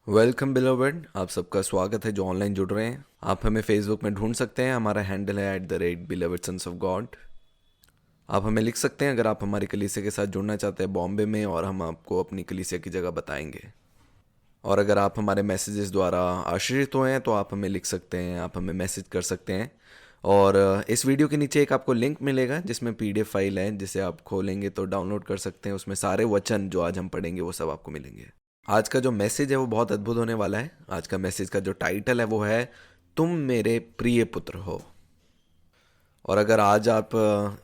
Welcome beloved, आप सबका स्वागत है जो ऑनलाइन जुड़ रहे हैं। आप हमें फेसबुक में ढूंढ सकते हैं, हमारा हैंडल है @belovedSonsOfGod। आप हमें लिख सकते हैं अगर आप हमारी कलीसिया के साथ जुड़ना चाहते हैं बॉम्बे में, और हम आपको अपनी कलीसिया की जगह बताएंगे। और अगर आप हमारे मैसेजेस द्वारा आश्चर्यित हुए हैं तो आप हमें लिख सकते हैं, आप हमें मैसेज कर सकते हैं। और इस वीडियो के नीचे एक आपको लिंक मिलेगा जिसमें PDF फाइल है, जिसे आप खोलेंगे तो डाउनलोड कर सकते हैं। उसमें सारे वचन जो आज हम पढ़ेंगे वो सब आपको मिलेंगे। आज का जो मैसेज है वो बहुत अद्भुत होने वाला है। आज का मैसेज का जो टाइटल है वो है, तुम मेरे प्रिय पुत्र हो। और अगर आज आप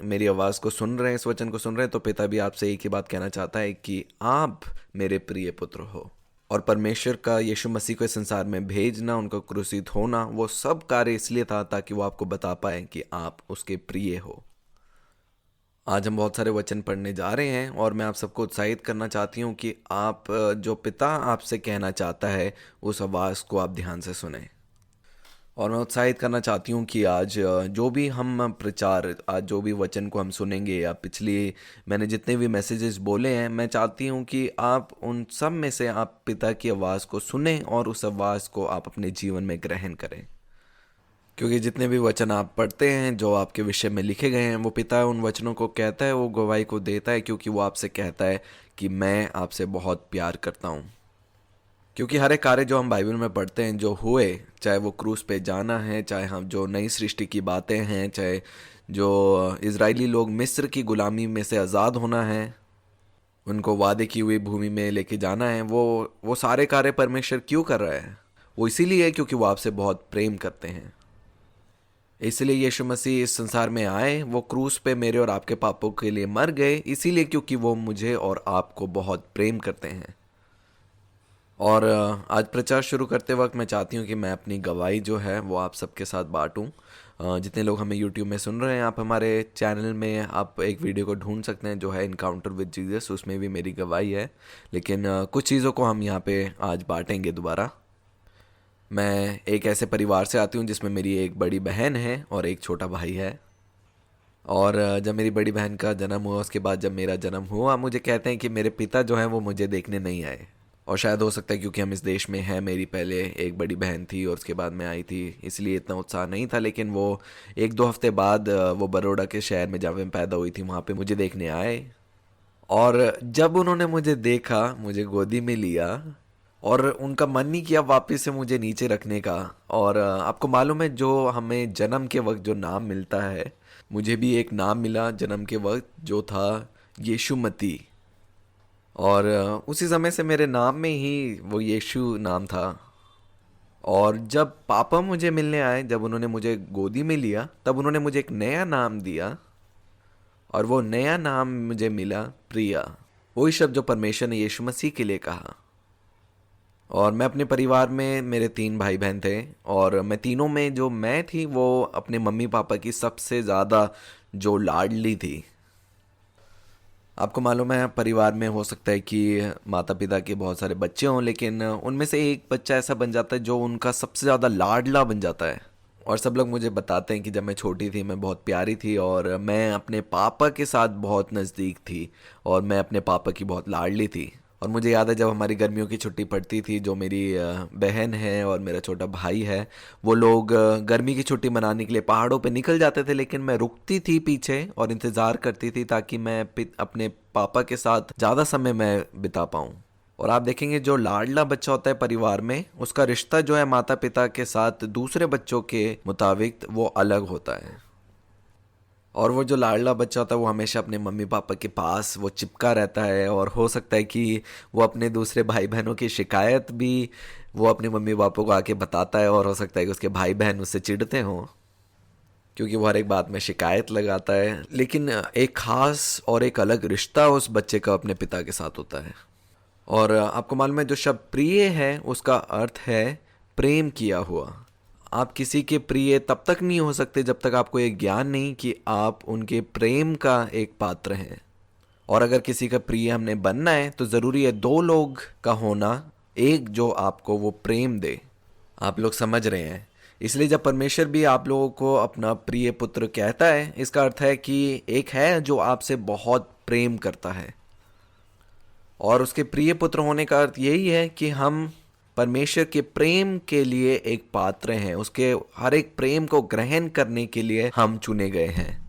मेरी आवाज़ को सुन रहे हैं, इस वचन को सुन रहे हैं, तो पिता भी आपसे एक ही बात कहना चाहता है कि आप मेरे प्रिय पुत्र हो। और परमेश्वर का यीशु मसीह को इस संसार में भेजना, उनका क्रूसित होना, वो सब कार्य इसलिए था ताकि वो आपको बता पाए कि आप उसके प्रिय हो। आज हम बहुत सारे वचन पढ़ने जा रहे हैं और मैं आप सबको उत्साहित करना चाहती हूँ कि आप जो पिता आपसे कहना चाहता है उस आवाज़ को आप ध्यान से सुने। और मैं उत्साहित करना चाहती हूँ कि आज जो भी हम प्रचार, आज जो भी वचन को हम सुनेंगे, या पिछली मैंने जितने भी मैसेजेस बोले हैं, मैं चाहती हूँ कि आप उन सब में से आप पिता की आवाज़ को सुने और उस आवाज़ को आप अपने जीवन में ग्रहण करें। क्योंकि जितने भी वचन आप पढ़ते हैं जो आपके विषय में लिखे गए हैं, वो पिता उन वचनों को कहता है, वो गवाही को देता है, क्योंकि वो आपसे कहता है कि मैं आपसे बहुत प्यार करता हूँ। क्योंकि हर एक कार्य जो हम बाइबल में पढ़ते हैं जो हुए, चाहे वो क्रूस पे जाना है, चाहे हम जो नई सृष्टि की बातें हैं, चाहे जो इजरायली लोग मिस्र की गुलामी में से आज़ाद होना है, उनको वादे की हुई भूमि में लेके जाना है, वो सारे कार्य परमेश्वर क्यों कर रहा है? वो इसीलिए है क्योंकि वो आपसे बहुत प्रेम करते हैं। इसलिए यीशु मसीह इस संसार में आए, वो क्रूस पे मेरे और आपके पापों के लिए मर गए, इसीलिए क्योंकि वो मुझे और आपको बहुत प्रेम करते हैं। और आज प्रचार शुरू करते वक्त मैं चाहती हूँ कि मैं अपनी गवाही जो है वो आप सबके साथ बांटूँ। जितने लोग हमें यूट्यूब में सुन रहे हैं, आप हमारे चैनल में आप एक वीडियो को ढूंढ सकते हैं जो है इनकाउंटर विद जीसस, उसमें भी मेरी गवाही है। लेकिन कुछ चीज़ों को हम यहाँ पे आज बांटेंगे दोबारा। मैं एक ऐसे परिवार से आती हूँ जिसमें मेरी एक बड़ी बहन है और एक छोटा भाई है। और जब मेरी बड़ी बहन का जन्म हुआ, उसके बाद जब मेरा जन्म हुआ, मुझे कहते हैं कि मेरे पिता जो हैं वो मुझे देखने नहीं आए। और शायद हो सकता है क्योंकि हम इस देश में हैं, मेरी पहले एक बड़ी बहन थी और उसके बाद मैं आई थी, इसलिए इतना उत्साह नहीं था। लेकिन वो 1-2 हफ्ते बाद वो बड़ौदा के शहर में जहाँ मैं पैदा हुई थी वहाँ पे मुझे देखने आए। और जब उन्होंने मुझे देखा, मुझे गोदी में लिया, और उनका मन नहीं किया वापस से मुझे नीचे रखने का। और आपको मालूम है जो हमें जन्म के वक्त जो नाम मिलता है, मुझे भी एक नाम मिला जन्म के वक्त जो था यीशुमती। और उसी समय से मेरे नाम में ही वो यीशु नाम था। और जब पापा मुझे मिलने आए, जब उन्होंने मुझे गोदी में लिया, तब उन्होंने मुझे एक नया नाम दिया, और वो नया नाम मुझे मिला प्रिया। वही शब्द जो परमेश्वर ने यीशु मसीह के लिए कहा। और मैं अपने परिवार में, मेरे 3 भाई बहन थे, और मैं तीनों में जो मैं थी वो अपने मम्मी पापा की सबसे ज़्यादा जो लाडली थी। आपको मालूम है परिवार में हो सकता है कि माता पिता के बहुत सारे बच्चे हों, लेकिन उनमें से एक बच्चा ऐसा बन जाता है जो उनका सबसे ज़्यादा लाडला बन जाता है। और सब लोग मुझे बताते हैं कि जब मैं छोटी थी मैं बहुत प्यारी थी, और मैं अपने पापा के साथ बहुत नज़दीक थी, और मैं अपने पापा की बहुत लाडली थी। और मुझे याद है जब हमारी गर्मियों की छुट्टी पड़ती थी, जो मेरी बहन है और मेरा छोटा भाई है, वो लोग गर्मी की छुट्टी मनाने के लिए पहाड़ों पे निकल जाते थे, लेकिन मैं रुकती थी पीछे और इंतज़ार करती थी ताकि मैं अपने पापा के साथ ज़्यादा समय मैं बिता पाऊँ। और आप देखेंगे जो लाडला बच्चा होता है परिवार में, उसका रिश्ता जो है माता पिता के साथ दूसरे बच्चों के मुताबिक वो अलग होता है। और वो जो लाडला बच्चा होता है वो हमेशा अपने मम्मी पापा के पास वो चिपका रहता है, और हो सकता है कि वो अपने दूसरे भाई बहनों की शिकायत भी वो अपने मम्मी पापा को आके बताता है, और हो सकता है कि उसके भाई बहन उससे चिढ़ते हों क्योंकि वो हर एक बात में शिकायत लगाता है। लेकिन एक खास और एक अलग रिश्ता उस बच्चे का अपने पिता के साथ होता है। और आपको मालूम है जो शब्द प्रिय है उसका अर्थ है प्रेम किया हुआ। आप किसी के प्रिय तब तक नहीं हो सकते जब तक आपको ये ज्ञान नहीं कि आप उनके प्रेम का एक पात्र हैं। और अगर किसी का प्रिय हमने बनना है तो ज़रूरी है 2 लोग का होना, एक जो आपको वो प्रेम दे। आप लोग समझ रहे हैं? इसलिए जब परमेश्वर भी आप लोगों को अपना प्रिय पुत्र कहता है, इसका अर्थ है कि एक है जो आपसे बहुत प्रेम करता है। और उसके प्रिय पुत्र होने का अर्थ यही है कि हम परमेश्वर के प्रेम के लिए एक पात्र हैं, उसके हर एक प्रेम को ग्रहण करने के लिए हम चुने गए हैं।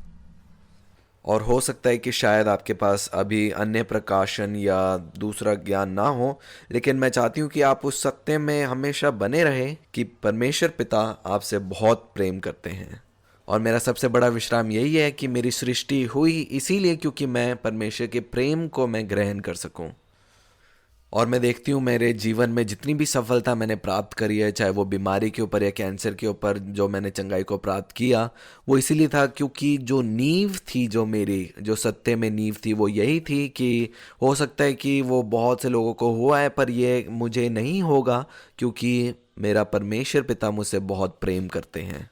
और हो सकता है कि शायद आपके पास अभी अन्य प्रकाशन या दूसरा ज्ञान ना हो, लेकिन मैं चाहती हूँ कि आप उस सत्य में हमेशा बने रहें कि परमेश्वर पिता आपसे बहुत प्रेम करते हैं। और मेरा सबसे बड़ा विश्राम यही है कि मेरी सृष्टि हुई इसीलिए क्योंकि मैं परमेश्वर के प्रेम को मैं ग्रहण कर सकूं। और मैं देखती हूँ मेरे जीवन में जितनी भी सफलता मैंने प्राप्त करी है, चाहे वो बीमारी के ऊपर या कैंसर के ऊपर, जो मैंने चंगाई को प्राप्त किया, वो इसीलिए था क्योंकि जो नींव थी, जो मेरी जो सत्य में नींव थी, वो यही थी कि हो सकता है कि वो बहुत से लोगों को हुआ है पर ये मुझे नहीं होगा, क्योंकि मेरा परमेश्वर पिता मुझसे बहुत प्रेम करते हैं।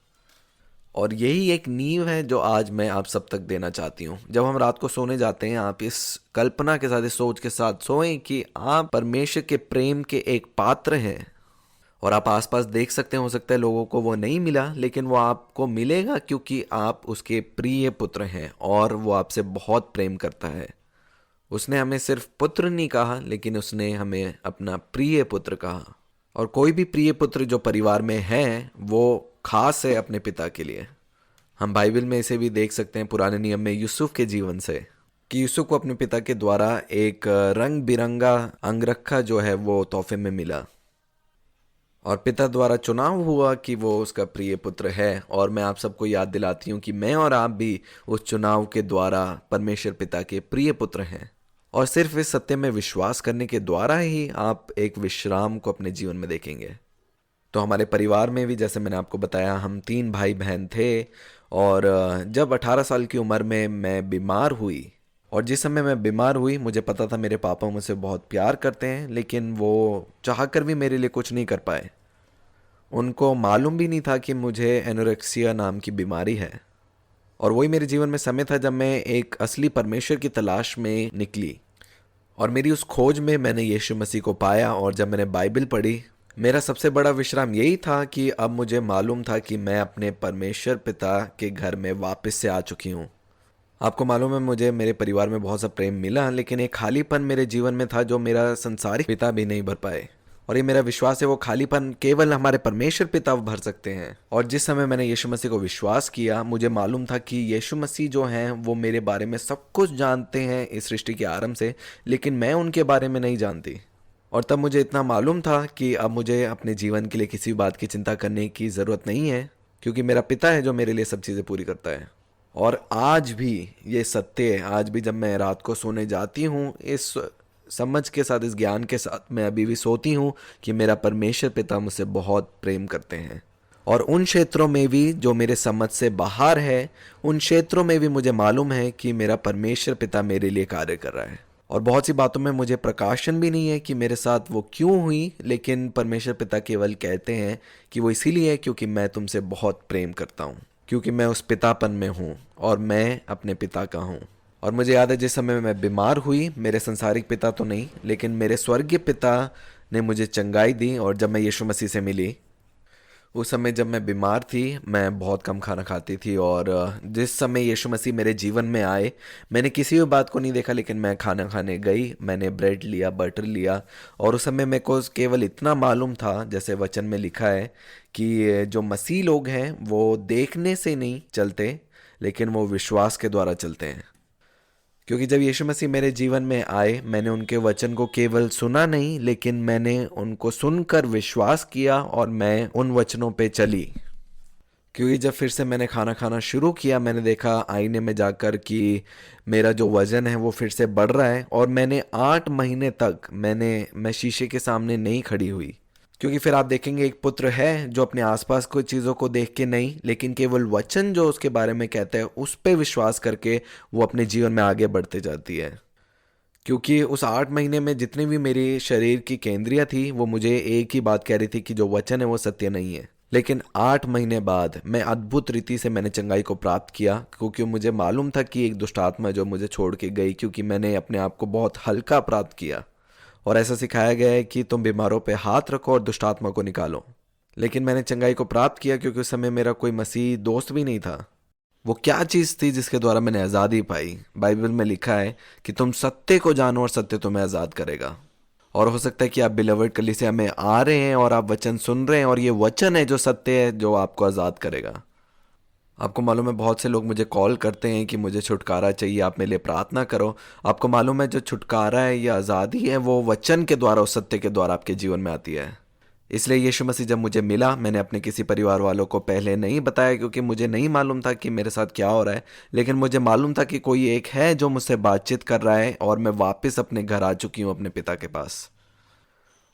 और यही एक नींव है जो आज मैं आप सब तक देना चाहती हूँ। जब हम रात को सोने जाते हैं, आप इस कल्पना के साथ, इस सोच के साथ सोएं कि आप परमेश्वर के प्रेम के एक पात्र हैं। और आप आसपास देख सकते हैं, हो सकता है लोगों को वो नहीं मिला, लेकिन वो आपको मिलेगा क्योंकि आप उसके प्रिय पुत्र हैं और वो आपसे बहुत प्रेम करता है। उसने हमें सिर्फ पुत्र नहीं कहा, लेकिन उसने हमें अपना प्रिय पुत्र कहा। और कोई भी प्रिय पुत्र जो परिवार में है वो खास है अपने पिता के लिए। हम बाइबल में इसे भी देख सकते हैं पुराने नियम में यूसुफ के जीवन से, कि यूसुफ को अपने पिता के द्वारा एक रंग बिरंगा अंगरखा जो है वो तोहफे में मिला, और पिता द्वारा चुनाव हुआ कि वो उसका प्रिय पुत्र है। और मैं आप सबको याद दिलाती हूँ कि मैं और आप भी उस चुनाव के द्वारा परमेश्वर पिता के प्रिय पुत्र हैं। और सिर्फ इस सत्य में विश्वास करने के द्वारा ही आप एक विश्राम को अपने जीवन में देखेंगे। तो हमारे परिवार में भी, जैसे मैंने आपको बताया, हम 3 भाई बहन थे। और जब 18 साल की उम्र में मैं बीमार हुई, और जिस समय मैं बीमार हुई मुझे पता था मेरे पापा मुझसे बहुत प्यार करते हैं, लेकिन वो चाह कर भी मेरे लिए कुछ नहीं कर पाए। उनको मालूम भी नहीं था कि मुझे एनोरेक्सिया नाम की बीमारी है। और वही मेरे जीवन में समय था जब मैं एक असली परमेश्वर की तलाश में निकली। और मेरी उस खोज में मैंने यीशु मसीह को पाया। और जब मैंने बाइबल पढ़ी, मेरा सबसे बड़ा विश्राम यही था कि अब मुझे मालूम था कि मैं अपने परमेश्वर पिता के घर में वापस से आ चुकी हूँ। आपको मालूम है, मुझे मेरे परिवार में बहुत सा प्रेम मिला, लेकिन एक खालीपन मेरे जीवन में था जो मेरा संसारिक पिता भी नहीं भर पाए। और ये मेरा विश्वास है, वो खालीपन केवल हमारे परमेश्वर पिता भर सकते हैं। और जिस समय मैंने यीशु मसीह को विश्वास किया, मुझे मालूम था कि यीशु मसीह जो हैं वो मेरे बारे में सब कुछ जानते हैं इस सृष्टि के आरंभ से, लेकिन मैं उनके बारे में नहीं जानती। और तब मुझे इतना मालूम था कि अब मुझे अपने जीवन के लिए किसी बात की चिंता करने की ज़रूरत नहीं है, क्योंकि मेरा पिता है जो मेरे लिए सब चीज़ें पूरी करता है। और आज भी ये सत्य है, आज भी जब मैं रात को सोने जाती हूँ, इस समझ के साथ, इस ज्ञान के साथ मैं अभी भी सोती हूँ कि मेरा परमेश्वर पिता मुझसे बहुत प्रेम करते हैं। और उन क्षेत्रों में भी जो मेरे समझ से बाहर है, उन क्षेत्रों में भी मुझे मालूम है कि मेरा परमेश्वर पिता मेरे लिए कार्य कर रहा है। और बहुत सी बातों में मुझे प्रकाशन भी नहीं है कि मेरे साथ वो क्यों हुई, लेकिन परमेश्वर पिता केवल कहते हैं कि वो इसीलिए है क्योंकि मैं तुमसे बहुत प्रेम करता हूँ, क्योंकि मैं उस पितापन में हूँ और मैं अपने पिता का हूँ। और मुझे याद है जिस समय मैं बीमार हुई, मेरे संसारिक पिता तो नहीं, लेकिन मेरे स्वर्गीय पिता ने मुझे चंगाई दी। और जब मैं यीशु मसीह से मिली, उस समय जब मैं बीमार थी, मैं बहुत कम खाना खाती थी। और जिस समय यीशु मसीह मेरे जीवन में आए, मैंने किसी भी बात को नहीं देखा, लेकिन मैं खाना खाने गई, मैंने ब्रेड लिया, बटर लिया। और उस समय मेरे को केवल इतना मालूम था, जैसे वचन में लिखा है कि जो मसीह लोग हैं वो देखने से नहीं चलते, लेकिन वो विश्वास के द्वारा चलते हैं। क्योंकि जब यीशु मसीह मेरे जीवन में आए, मैंने उनके वचन को केवल सुना नहीं, लेकिन मैंने उनको सुनकर विश्वास किया और मैं उन वचनों पे चली। क्योंकि जब फिर से मैंने खाना खाना शुरू किया, मैंने देखा आईने में जाकर कि मेरा जो वज़न है वो फिर से बढ़ रहा है। और मैंने 8 महीने तक मैं शीशे के सामने नहीं खड़ी हुई। क्योंकि फिर आप देखेंगे एक पुत्र है जो अपने आसपास कोई चीज़ों को देख के नहीं, लेकिन केवल वचन जो उसके बारे में कहता है उस पे विश्वास करके वो अपने जीवन में आगे बढ़ते जाती है। क्योंकि उस 8 महीने में जितनी भी मेरी शरीर की केंद्रियाँ थी, वो मुझे एक ही बात कह रही थी कि जो वचन है वो सत्य नहीं है। लेकिन 8 महीने बाद मैं अद्भुत रीति से मैंने चंगाई को प्राप्त किया, क्योंकि मुझे मालूम था कि एक दुष्ट आत्मा जो मुझे छोड़ के गई, क्योंकि मैंने अपने आप को बहुत हल्का प्राप्त किया। और ऐसा सिखाया गया है कि तुम बीमारों पे हाथ रखो और दुष्ट आत्मा को निकालो। लेकिन मैंने चंगाई को प्राप्त किया क्योंकि उस समय मेरा कोई मसीह दोस्त भी नहीं था। वो क्या चीज़ थी जिसके द्वारा मैंने आज़ादी पाई? बाइबल में लिखा है कि तुम सत्य को जानो और सत्य तुम्हें आज़ाद करेगा। और हो सकता है कि आप बिलवर्ड कलीसिया में आ रहे हैं और आप वचन सुन रहे हैं और ये वचन है जो सत्य है, जो आपको आज़ाद करेगा। आपको मालूम है बहुत से लोग मुझे कॉल करते हैं कि मुझे छुटकारा चाहिए, आप मेरे लिए प्रार्थना करो। आपको मालूम है जो छुटकारा है या आज़ादी है वो वचन के द्वारा, उस सत्य के द्वारा आपके जीवन में आती है। इसलिए यीशु मसीह जब मुझे मिला, मैंने अपने किसी परिवार वालों को पहले नहीं बताया क्योंकि मुझे नहीं मालूम था कि मेरे साथ क्या हो रहा है। लेकिन मुझे मालूम था कि कोई एक है जो मुझसे बातचीत कर रहा है और मैं वापस अपने घर आ चुकी हूँ, अपने पिता के पास।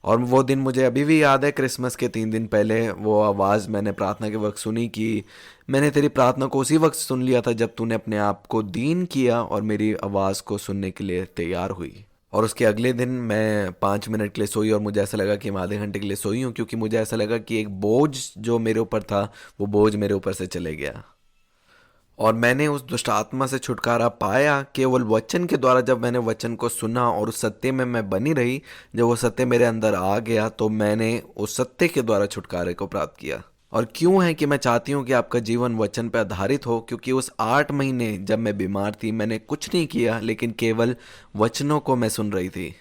और वो दिन मुझे अभी भी याद है, क्रिसमस के 3 दिन पहले वो आवाज़ मैंने प्रार्थना के वक्त सुनी कि मैंने तेरी प्रार्थना को उसी वक्त सुन लिया था जब तूने अपने आप को दीन किया और मेरी आवाज़ को सुनने के लिए तैयार हुई। और उसके अगले दिन मैं 5 मिनट के लिए सोई और मुझे ऐसा लगा कि मैं आधे घंटे के लिए सोई हूँ, क्योंकि मुझे ऐसा लगा कि एक बोझ जो मेरे ऊपर था वो बोझ मेरे ऊपर से चले गया। और मैंने उस दुष्ट आत्मा से छुटकारा पाया केवल वचन के द्वारा। जब मैंने वचन को सुना और उस सत्य में मैं बनी रही, जब वो सत्य मेरे अंदर आ गया तो मैंने उस सत्य के द्वारा छुटकारे को प्राप्त किया। और क्यों है कि मैं चाहती हूँ कि आपका जीवन वचन पर आधारित हो, क्योंकि उस 8 महीने जब मैं बीमार थी मैंने कुछ नहीं किया, लेकिन केवल वचनों को मैं सुन रही थी।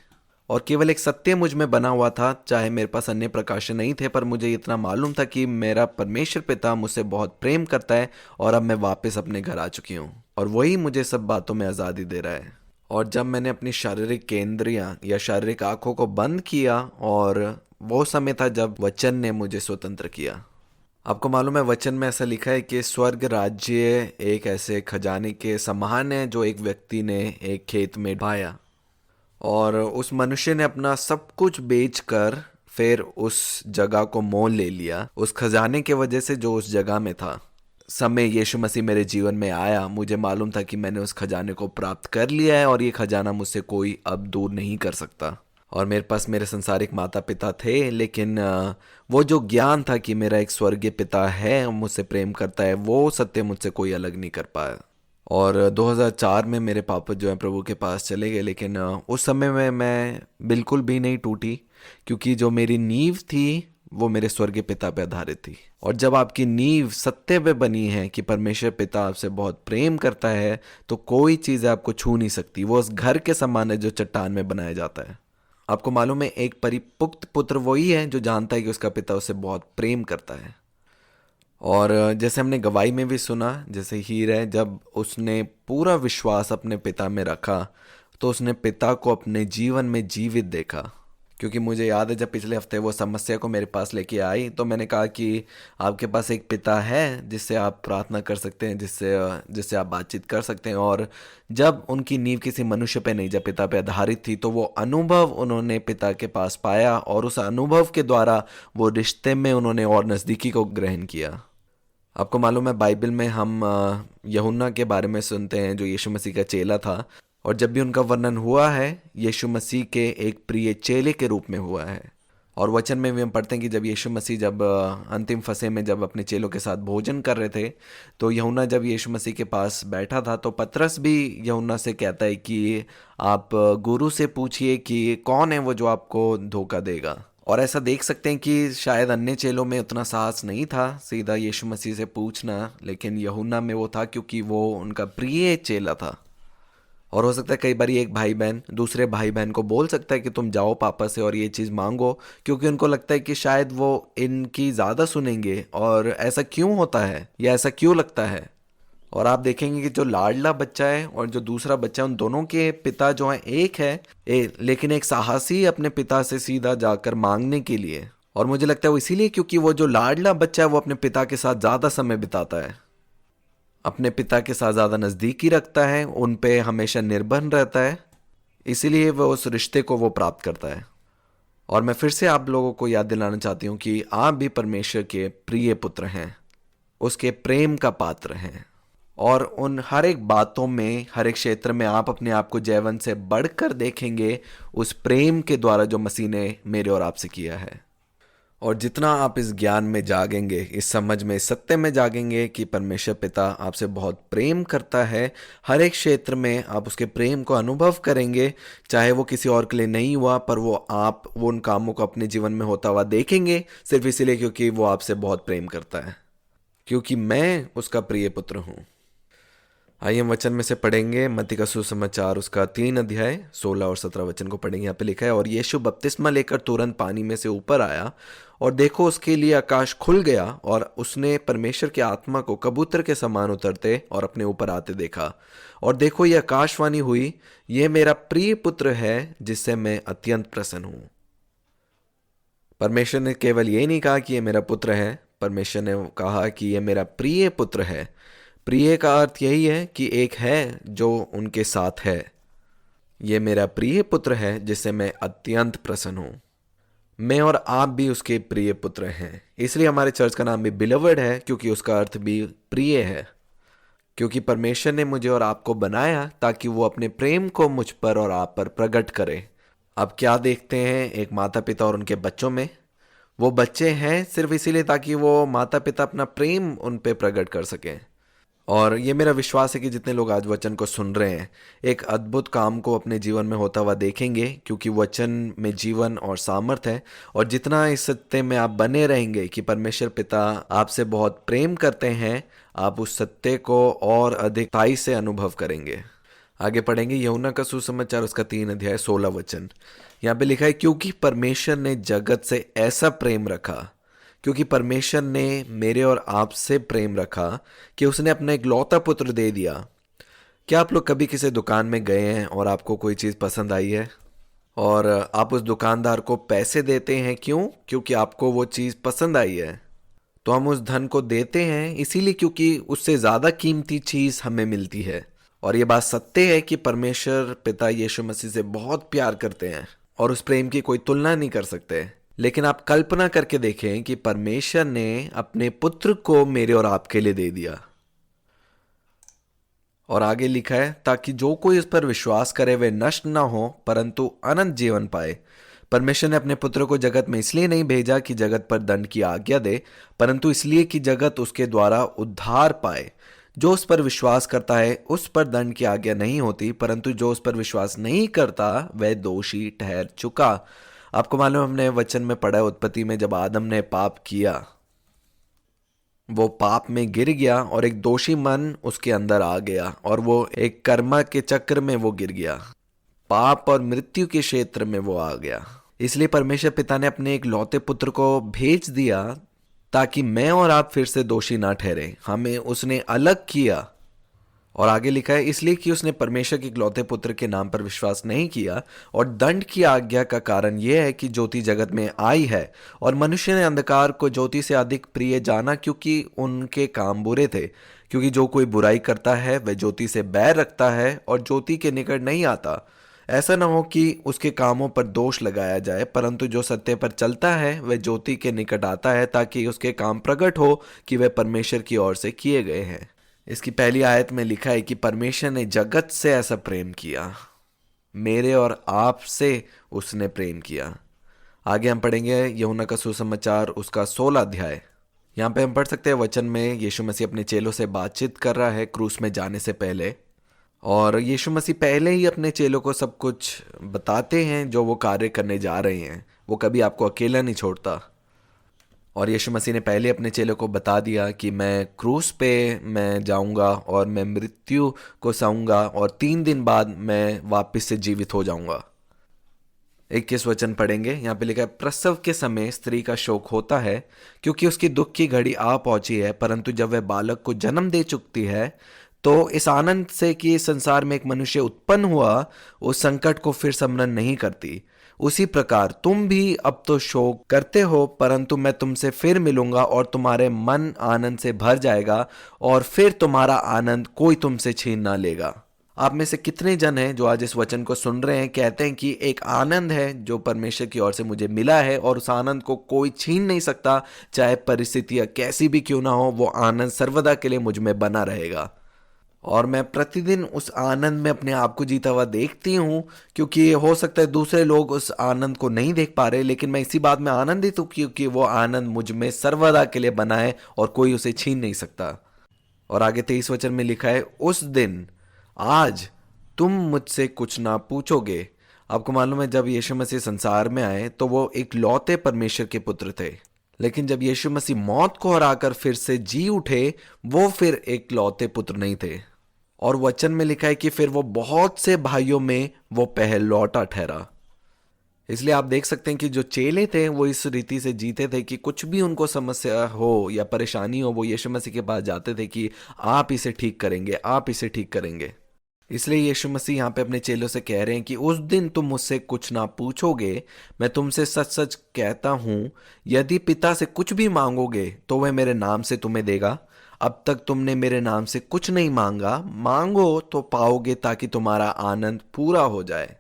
और केवल एक सत्य मुझ में बना हुआ था, चाहे मेरे पास अन्य प्रकाशन नहीं थे, पर मुझे इतना मालूम था कि मेरा परमेश्वर पिता मुझसे बहुत प्रेम करता है और अब मैं वापस अपने घर आ चुकी हूँ और वही मुझे सब बातों में आज़ादी दे रहा है। और जब मैंने अपनी शारीरिक केंद्रियाँ या शारीरिक आँखों को बंद किया, और वो समय था जब वचन ने मुझे स्वतंत्र किया। आपको मालूम है वचन में ऐसा लिखा है कि स्वर्ग राज्य एक ऐसे खजाने के समान है जो एक व्यक्ति ने एक खेत में पाया, और उस मनुष्य ने अपना सब कुछ बेचकर फिर उस जगह को मोल ले लिया उस खजाने के वजह से जो उस जगह में था। समय यीशु मसीह मेरे जीवन में आया, मुझे मालूम था कि मैंने उस खजाने को प्राप्त कर लिया है और ये खजाना मुझसे कोई अब दूर नहीं कर सकता। और मेरे पास मेरे संसारिक माता पिता थे, लेकिन वो जो ज्ञान था कि मेरा एक स्वर्गीय पिता है, मुझसे प्रेम करता है, वो सत्य मुझसे कोई अलग नहीं कर पाया। और 2004 में मेरे पापा जो है प्रभु के पास चले गए, लेकिन उस समय में मैं बिल्कुल भी नहीं टूटी, क्योंकि जो मेरी नींव थी वो मेरे स्वर्गीय पिता पे आधारित थी। और जब आपकी नींव सत्य पे बनी है कि परमेश्वर पिता आपसे बहुत प्रेम करता है, तो कोई चीज़ आपको छू नहीं सकती। वो उस घर के समान है जो चट्टान में बनाया जाता है। आपको मालूम है एक परिपुक्त पुत्र वही है जो जानता है कि उसका पिता उसे बहुत प्रेम करता है। और जैसे हमने गवाही में भी सुना, जैसे हीर है, जब उसने पूरा विश्वास अपने पिता में रखा तो उसने पिता को अपने जीवन में जीवित देखा। क्योंकि मुझे याद है जब पिछले हफ्ते वो समस्या को मेरे पास लेके आई तो मैंने कहा कि आपके पास एक पिता है जिससे आप प्रार्थना कर सकते हैं, जिससे जिससे आप बातचीत कर सकते हैं। और जब उनकी नींव किसी मनुष्य पे नहीं, जब पिता पे आधारित थी, तो वो अनुभव उन्होंने पिता के पास पाया और उस अनुभव के द्वारा वो रिश्ते में उन्होंने और नज़दीकी को ग्रहण किया। आपको मालूम है बाइबल में हम यूहन्ना के बारे में सुनते हैं जो यीशु मसीह का चेला था, और जब भी उनका वर्णन हुआ है यीशु मसीह के एक प्रिय चेले के रूप में हुआ है। और वचन में भी हम पढ़ते हैं कि जब यीशु मसीह जब अंतिम फंसे में जब अपने चेलों के साथ भोजन कर रहे थे, तो यूहन्ना जब यीशु मसीह के पास बैठा था तो पतरस भी यूहन्ना से कहता है कि आप गुरु से पूछिए कि कौन है वो जो आपको धोखा देगा। और ऐसा देख सकते हैं कि शायद अन्य चेलों में उतना साहस नहीं था सीधा यीशु मसीह से पूछना, लेकिन यूहन्ना में वो था क्योंकि वो उनका प्रिय चेला था। और हो सकता है कई बार एक भाई बहन दूसरे भाई बहन को बोल सकता है कि तुम जाओ पापा से और ये चीज़ मांगो, क्योंकि उनको लगता है कि शायद वो इनकी ज़्यादा सुनेंगे। और ऐसा क्यों होता है या ऐसा क्यों लगता है? और आप देखेंगे कि जो लाडला बच्चा है और जो दूसरा बच्चा है, उन दोनों के पिता जो है एक है, लेकिन एक साहसी अपने पिता से सीधा जाकर मांगने के लिए। और मुझे लगता है वो इसीलिए क्योंकि वो जो लाडला बच्चा है वो अपने पिता के साथ ज़्यादा समय बिताता है, अपने पिता के साथ ज़्यादा नज़दीकी रखता है, उन पे हमेशा निर्भर रहता है, इसीलिए वो उस रिश्ते को वो प्राप्त करता है। और मैं फिर से आप लोगों को याद दिलाना चाहती हूँ कि आप भी परमेश्वर के प्रिय पुत्र हैं, उसके प्रेम का पात्र हैं। और उन हर एक बातों में, हर एक क्षेत्र में आप अपने आप को जैवन से बढ़कर देखेंगे उस प्रेम के द्वारा जो मसीह ने मेरे और आपसे किया है। और जितना आप इस ज्ञान में जागेंगे, इस समझ में, इस सत्य में जागेंगे कि परमेश्वर पिता आपसे बहुत प्रेम करता है, हर एक क्षेत्र में आप उसके प्रेम को अनुभव करेंगे। चाहे वो किसी और के लिए नहीं हुआ, पर वो उन कामों को अपने जीवन में होता हुआ देखेंगे, सिर्फ इसीलिए क्योंकि वो आपसे बहुत प्रेम करता है, क्योंकि मैं उसका प्रिय पुत्र हूँ। आइए हम वचन में से पढ़ेंगे मत्ती का सुसमाचार उसका 3 अध्याय 16 और 17 वचन को पढ़ेंगे। यहाँ पे लिखा है, और यीशु बपतिस्मा लेकर तुरंत पानी में से ऊपर आया, और देखो उसके लिए आकाश खुल गया, और उसने परमेश्वर की आत्मा को कबूतर के समान उतरते और अपने ऊपर आते देखा। और देखो ये आकाशवाणी हुई, ये मेरा प्रिय पुत्र है जिससे मैं अत्यंत प्रसन्न हूँ। परमेश्वर ने केवल ये नहीं कहा कि ये मेरा पुत्र है, परमेश्वर ने कहा कि ये मेरा प्रिय पुत्र है। प्रिय का अर्थ यही है कि एक है जो उनके साथ है। ये मेरा प्रिय पुत्र है जिससे मैं अत्यंत प्रसन्न हूँ। मैं और आप भी उसके प्रिय पुत्र हैं, इसलिए हमारे चर्च का नाम भी बिलवर्ड है, क्योंकि उसका अर्थ भी प्रिय है। क्योंकि परमेश्वर ने मुझे और आपको बनाया ताकि वो अपने प्रेम को मुझ पर और आप पर प्रकट करे। अब क्या देखते हैं एक माता पिता और उनके बच्चों में? वो बच्चे हैं सिर्फ इसीलिए ताकि वो माता पिता अपना प्रेम उन पे प्रकट कर सकें। और ये मेरा विश्वास है कि जितने लोग आज वचन को सुन रहे हैं, एक अद्भुत काम को अपने जीवन में होता हुआ देखेंगे, क्योंकि वचन में जीवन और सामर्थ है। और जितना इस सत्य में आप बने रहेंगे कि परमेश्वर पिता आपसे बहुत प्रेम करते हैं, आप उस सत्य को और अधिकताई से अनुभव करेंगे। आगे पढ़ेंगे यूहन्ना का सुसमाचार उसका 3 अध्याय 16 वचन। यहाँ पे लिखा है, क्योंकि परमेश्वर ने जगत से ऐसा प्रेम रखा, क्योंकि परमेश्वर ने मेरे और आपसे प्रेम रखा कि उसने अपना इकलौता पुत्र दे दिया। क्या आप लोग कभी किसी दुकान में गए हैं और आपको कोई चीज़ पसंद आई है और आप उस दुकानदार को पैसे देते हैं? क्यों? क्योंकि आपको वो चीज़ पसंद आई है। तो हम उस धन को देते हैं इसीलिए क्योंकि उससे ज़्यादा कीमती चीज़ हमें मिलती है। और ये बात सत्य है कि परमेश्वर पिता यीशु मसीह से बहुत प्यार करते हैं और उस प्रेम की कोई तुलना नहीं कर सकते। लेकिन आप कल्पना करके देखें कि परमेश्वर ने अपने पुत्र को मेरे और आपके लिए दे दिया। और आगे लिखा है, ताकि जो कोई इस पर विश्वास करे वे नष्ट ना हो परंतु अनंत जीवन पाए। परमेश्वर ने अपने पुत्र को जगत में इसलिए नहीं भेजा कि जगत पर दंड की आज्ञा दे, परंतु इसलिए कि जगत उसके द्वारा उद्धार पाए। जो उस पर विश्वास करता है उस पर दंड की आज्ञा नहीं होती, परंतु जो उस पर विश्वास नहीं करता वह दोषी ठहर चुका। आपको मालूम, हमने वचन में पढ़ा है उत्पत्ति में, जब आदम ने पाप किया, वो पाप में गिर गया और एक दोषी मन उसके अंदर आ गया और वो एक कर्म के चक्र में वो गिर गया, पाप और मृत्यु के क्षेत्र में वो आ गया। इसलिए परमेश्वर पिता ने अपने एक लौते पुत्र को भेज दिया ताकि मैं और आप फिर से दोषी ना ठहरे। हमें उसने अलग किया। और आगे लिखा है, इसलिए कि उसने परमेश्वर के इकलौते पुत्र के नाम पर विश्वास नहीं किया। और दंड की आज्ञा का कारण यह है कि ज्योति जगत में आई है और मनुष्य ने अंधकार को ज्योति से अधिक प्रिय जाना, क्योंकि उनके काम बुरे थे। क्योंकि जो कोई बुराई करता है वह ज्योति से बैर रखता है और ज्योति के निकट नहीं आता, ऐसा न हो कि उसके कामों पर दोष लगाया जाए। परंतु जो सत्य पर चलता है वह ज्योति के निकट आता है, ताकि उसके काम प्रकट हो कि वह परमेश्वर की ओर से किए गए हैं। इसकी पहली आयत में लिखा है कि परमेश्वर ने जगत से ऐसा प्रेम किया, मेरे और आप से उसने प्रेम किया। आगे हम पढ़ेंगे यूहन्ना का सुसमाचार उसका 16 अध्याय। यहाँ पे हम पढ़ सकते हैं वचन में यीशु मसीह अपने चेलों से बातचीत कर रहा है क्रूस में जाने से पहले। और यीशु मसीह पहले ही अपने चेलों को सब कुछ बताते हैं जो वो कार्य करने जा रहे हैं। वो कभी आपको अकेला नहीं छोड़ता। और यीशु मसीह ने पहले अपने चेलों को बता दिया कि मैं क्रूस पे मैं जाऊंगा और मैं मृत्यु को सहूंगा और 3 दिन बाद मैं वापस से जीवित हो जाऊंगा। 21 वचन पढ़ेंगे। यहाँ पे लिखा है, प्रसव के समय स्त्री का शोक होता है क्योंकि उसकी दुख की घड़ी आ पहुंची है, परंतु जब वह बालक को जन्म दे चुकती है तो इस आनंद से कि संसार में एक मनुष्य उत्पन्न हुआ, उस संकट को फिर स्मरण नहीं करती। उसी प्रकार तुम भी अब तो शोक करते हो, परंतु मैं तुमसे फिर मिलूंगा और तुम्हारे मन आनंद से भर जाएगा और फिर तुम्हारा आनंद कोई तुमसे छीन ना लेगा। आप में से कितने जन हैं जो आज इस वचन को सुन रहे हैं, कहते हैं कि एक आनंद है जो परमेश्वर की ओर से मुझे मिला है और उस आनंद को कोई छीन नहीं सकता, चाहे परिस्थितियां कैसी भी क्यों ना हो, वो आनंद सर्वदा के लिए मुझ में बना रहेगा। और मैं प्रतिदिन उस आनंद में अपने आप को जीता हुआ देखती हूँ, क्योंकि हो सकता है दूसरे लोग उस आनंद को नहीं देख पा रहे, लेकिन मैं इसी बात में आनंदित हूँ क्योंकि वो आनंद मुझ में सर्वदा के लिए बना है और कोई उसे छीन नहीं सकता। और आगे 23 वचन में लिखा है, उस दिन आज तुम मुझसे कुछ ना पूछोगे। आपको मालूम है, जब यीशु मसीह संसार में आए तो वो एक लौते परमेश्वर के पुत्र थे, लेकिन जब यीशु मसीह मौत को हराकर फिर से जी उठे, वो फिर एक लौते पुत्र नहीं थे। और वचन में लिखा है कि फिर वो बहुत से भाइयों में वो पहलौठा ठहरा। इसलिए आप देख सकते हैं कि जो चेले थे वो इस रीति से जीते थे कि कुछ भी उनको समस्या हो या परेशानी हो, वो यीशु मसीह के पास जाते थे कि आप इसे ठीक करेंगे, आप इसे ठीक करेंगे। इसलिए यीशु मसीह यहाँ पे अपने चेलों से कह रहे हैं कि उस दिन तुम मुझसे कुछ ना पूछोगे, मैं तुमसे सच सच कहता हूँ, यदि पिता से कुछ भी मांगोगे तो वह मेरे नाम से तुम्हें देगा। अब तक तुमने मेरे नाम से कुछ नहीं मांगा, मांगो तो पाओगे ताकि तुम्हारा आनंद पूरा हो जाए।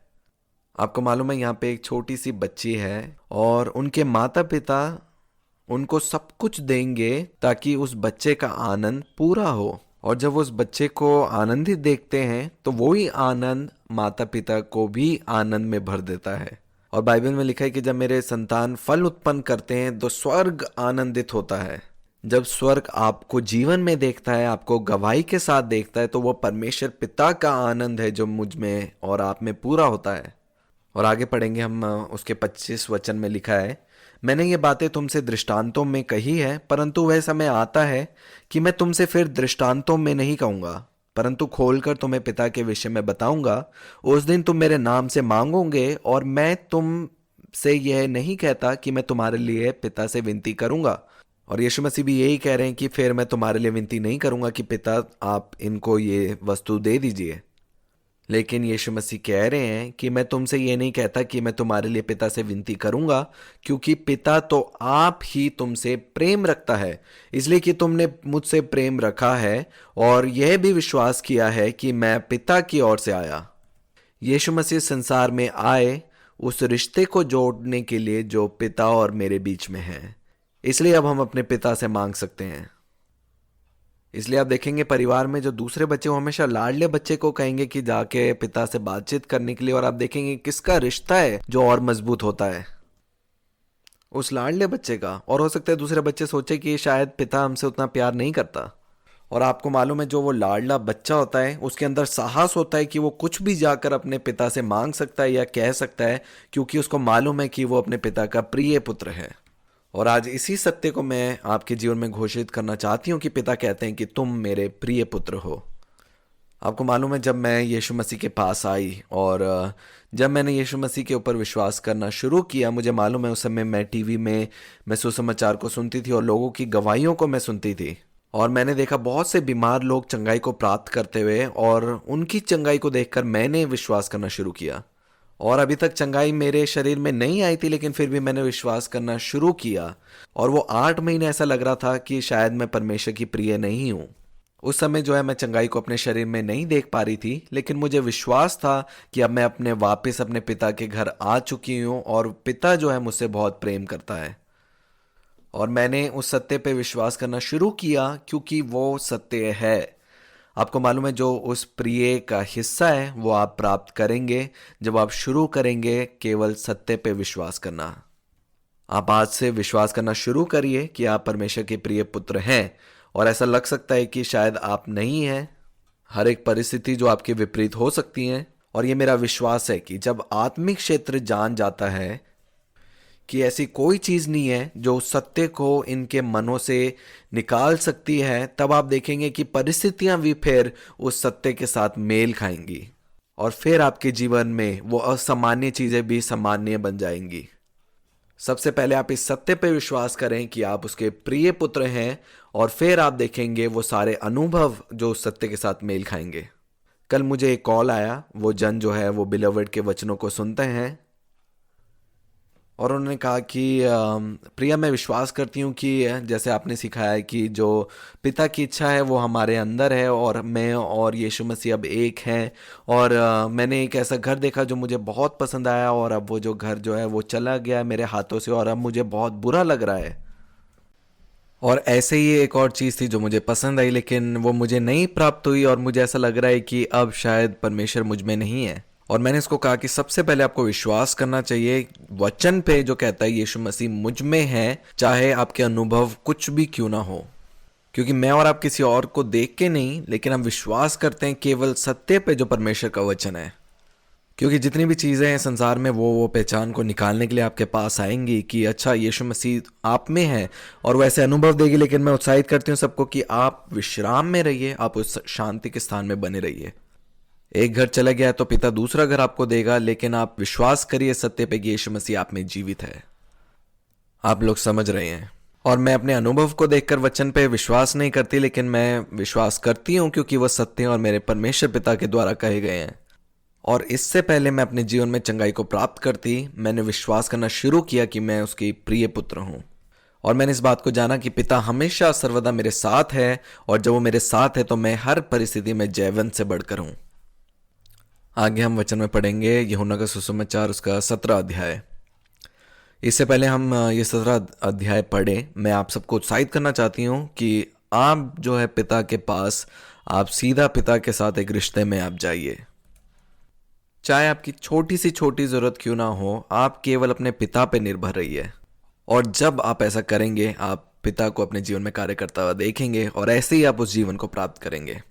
आपको मालूम है, यहाँ पे एक छोटी सी बच्ची है और उनके माता पिता उनको सब कुछ देंगे ताकि उस बच्चे का आनंद पूरा हो। और जब उस बच्चे को आनंदित देखते हैं तो वो ही आनंद माता पिता को भी आनंद में भर देता है। और बाइबल में लिखा है कि जब मेरे संतान फल उत्पन्न करते हैं तो स्वर्ग आनंदित होता है। जब स्वर्ग आपको जीवन में देखता है, आपको गवाही के साथ देखता है, तो वो परमेश्वर पिता का आनंद है जो मुझ में और आप में पूरा होता है। और आगे पढ़ेंगे हम, उसके 25 वचन में लिखा है, मैंने ये बातें तुमसे दृष्टांतों में कही है, परंतु वह समय आता है कि मैं तुमसे फिर दृष्टांतों में नहीं कहूँगा, परंतु खोलकर तुम्हें पिता के विषय में बताऊंगा। उस दिन तुम मेरे नाम से मांगोगे और मैं तुम से यह नहीं कहता कि मैं तुम्हारे लिए पिता से विनती करूंगा। और यीशु मसीह भी यही कह रहे हैं कि फिर मैं तुम्हारे लिए विनती नहीं करूंगा कि पिता आप इनको ये वस्तु दे दीजिए, लेकिन यीशु मसीह कह रहे हैं कि मैं तुमसे ये नहीं कहता कि मैं तुम्हारे लिए पिता से विनती करूंगा, क्योंकि पिता तो आप ही तुमसे प्रेम रखता है, इसलिए कि तुमने मुझसे प्रेम रखा है और यह भी विश्वास किया है कि मैं पिता की ओर से आया। यीशु मसीह संसार में आए उस रिश्ते को जोड़ने के लिए जो पिता और मेरे बीच में है। इसलिए अब हम अपने पिता से मांग सकते हैं। इसलिए आप देखेंगे परिवार में जो दूसरे बच्चे वो हमेशा लाडले बच्चे को कहेंगे कि जाके पिता से बातचीत करने के लिए, और आप देखेंगे किसका रिश्ता है जो और मजबूत होता है, उस लाडले बच्चे का। और हो सकता है दूसरे बच्चे सोचे कि शायद पिता हमसे उतना प्यार नहीं करता। और आपको मालूम है, जो वो लाडला बच्चा होता है उसके अंदर साहस होता है कि वो कुछ भी जाकर अपने पिता से मांग सकता है या कह सकता है, क्योंकि उसको मालूम है कि वो अपने पिता का प्रिय पुत्र है। और आज इसी सत्य को मैं आपके जीवन में घोषित करना चाहती हूँ कि पिता कहते हैं कि तुम मेरे प्रिय पुत्र हो। आपको मालूम है, जब मैं यीशु मसीह के पास आई और जब मैंने यीशु मसीह के ऊपर विश्वास करना शुरू किया, मुझे मालूम है उस समय मैं टीवी में मैं सुसमाचार को सुनती थी और लोगों की गवाहियों को मैं सुनती थी। और मैंने देखा बहुत से बीमार लोग चंगाई को प्राप्त करते हुए, और उनकी चंगाई को देखकर मैंने विश्वास करना शुरू किया। और अभी तक चंगाई मेरे शरीर में नहीं आई थी, लेकिन फिर भी मैंने विश्वास करना शुरू किया। और वो 8 महीने ऐसा लग रहा था कि शायद मैं परमेश्वर की प्रिय नहीं हूँ। उस समय जो है मैं चंगाई को अपने शरीर में नहीं देख पा रही थी, लेकिन मुझे विश्वास था कि अब मैं अपने वापस अपने पिता के घर आ चुकी हूँ और पिता जो है मुझसे बहुत प्रेम करता है। और मैंने उस सत्य पे विश्वास करना शुरू किया क्योंकि वो सत्य है। आपको मालूम है, जो उस प्रिय का हिस्सा है वो आप प्राप्त करेंगे जब आप शुरू करेंगे केवल सत्य पे विश्वास करना। आप आज से विश्वास करना शुरू करिए कि आप परमेश्वर के प्रिय पुत्र हैं। और ऐसा लग सकता है कि शायद आप नहीं हैं, हर एक परिस्थिति जो आपके विपरीत हो सकती है। और ये मेरा विश्वास है कि जब आत्मिक क्षेत्र जान जाता है कि ऐसी कोई चीज़ नहीं है जो सत्य को इनके मनों से निकाल सकती है, तब आप देखेंगे कि परिस्थितियां भी फिर उस सत्य के साथ मेल खाएंगी और फिर आपके जीवन में वो असामान्य चीज़ें भी सामान्य बन जाएंगी। सबसे पहले आप इस सत्य पे विश्वास करें कि आप उसके प्रिय पुत्र हैं, और फिर आप देखेंगे वो सारे अनुभव जो उस सत्य के साथ मेल खाएंगे। कल मुझे एक कॉल आया, वो जन जो है वो बिलवर्ड के वचनों को सुनते हैं, और उन्होंने कहा कि प्रिया, मैं विश्वास करती हूँ कि जैसे आपने सिखाया है कि जो पिता की इच्छा है वो हमारे अंदर है, और मैं और यीशु मसीह अब एक हैं। और मैंने एक ऐसा घर देखा जो मुझे बहुत पसंद आया, और अब वो जो घर जो है वो चला गया मेरे हाथों से, और अब मुझे बहुत बुरा लग रहा है। और ऐसे ही एक और चीज़ थी जो मुझे पसंद आई, लेकिन वो मुझे नहीं प्राप्त हुई, और मुझे ऐसा लग रहा है कि अब शायद परमेश्वर मुझ में नहीं है। और मैंने इसको कहा कि सबसे पहले आपको विश्वास करना चाहिए वचन पे जो कहता है यीशु मसीह मुझ में है, चाहे आपके अनुभव कुछ भी क्यों ना हो। क्योंकि मैं और आप किसी और को देख के नहीं, लेकिन हम विश्वास करते हैं केवल सत्य पे जो परमेश्वर का वचन है। क्योंकि जितनी भी चीज़ें हैं संसार में वो पहचान को निकालने के लिए आपके पास आएंगी कि अच्छा यीशु मसीह आप में है, और वैसे अनुभव देगी। लेकिन मैं उत्साहित करती हूँ सबको कि आप विश्राम में रहिए, आप उस शांति के स्थान में बने रहिए। एक घर चला गया तो पिता दूसरा घर आपको देगा, लेकिन आप विश्वास करिए सत्य पे कि यीशु मसीह आप में जीवित है। आप लोग समझ रहे हैं। और मैं अपने अनुभव को देखकर वचन पे विश्वास नहीं करती, लेकिन मैं विश्वास करती हूँ क्योंकि वह सत्य हैं और मेरे परमेश्वर पिता के द्वारा कहे गए हैं। और इससे पहले मैं अपने जीवन में चंगाई को प्राप्त करती, मैंने विश्वास करना शुरू किया कि मैं उसकी प्रिय पुत्र हूँ। और मैंने इस बात को जाना कि पिता हमेशा सर्वदा मेरे साथ है, और जब वो मेरे साथ है तो मैं हर परिस्थिति में जयवंत से बढ़कर हूँ। आगे हम वचन में पढ़ेंगे यूहन्ना का सुसमाचार उसका 17 अध्याय। इससे पहले हम ये 17 अध्याय पढ़े, मैं आप सबको उत्साहित करना चाहती हूँ कि आप जो है पिता के पास, आप सीधा पिता के साथ एक रिश्ते में आप जाइए। चाहे आपकी छोटी सी छोटी ज़रूरत क्यों ना हो, आप केवल अपने पिता पे निर्भर रहिए। और जब आप ऐसा करेंगे, आप पिता को अपने जीवन में कार्य करता हुआ देखेंगे, और ऐसे ही आप उस जीवन को प्राप्त करेंगे।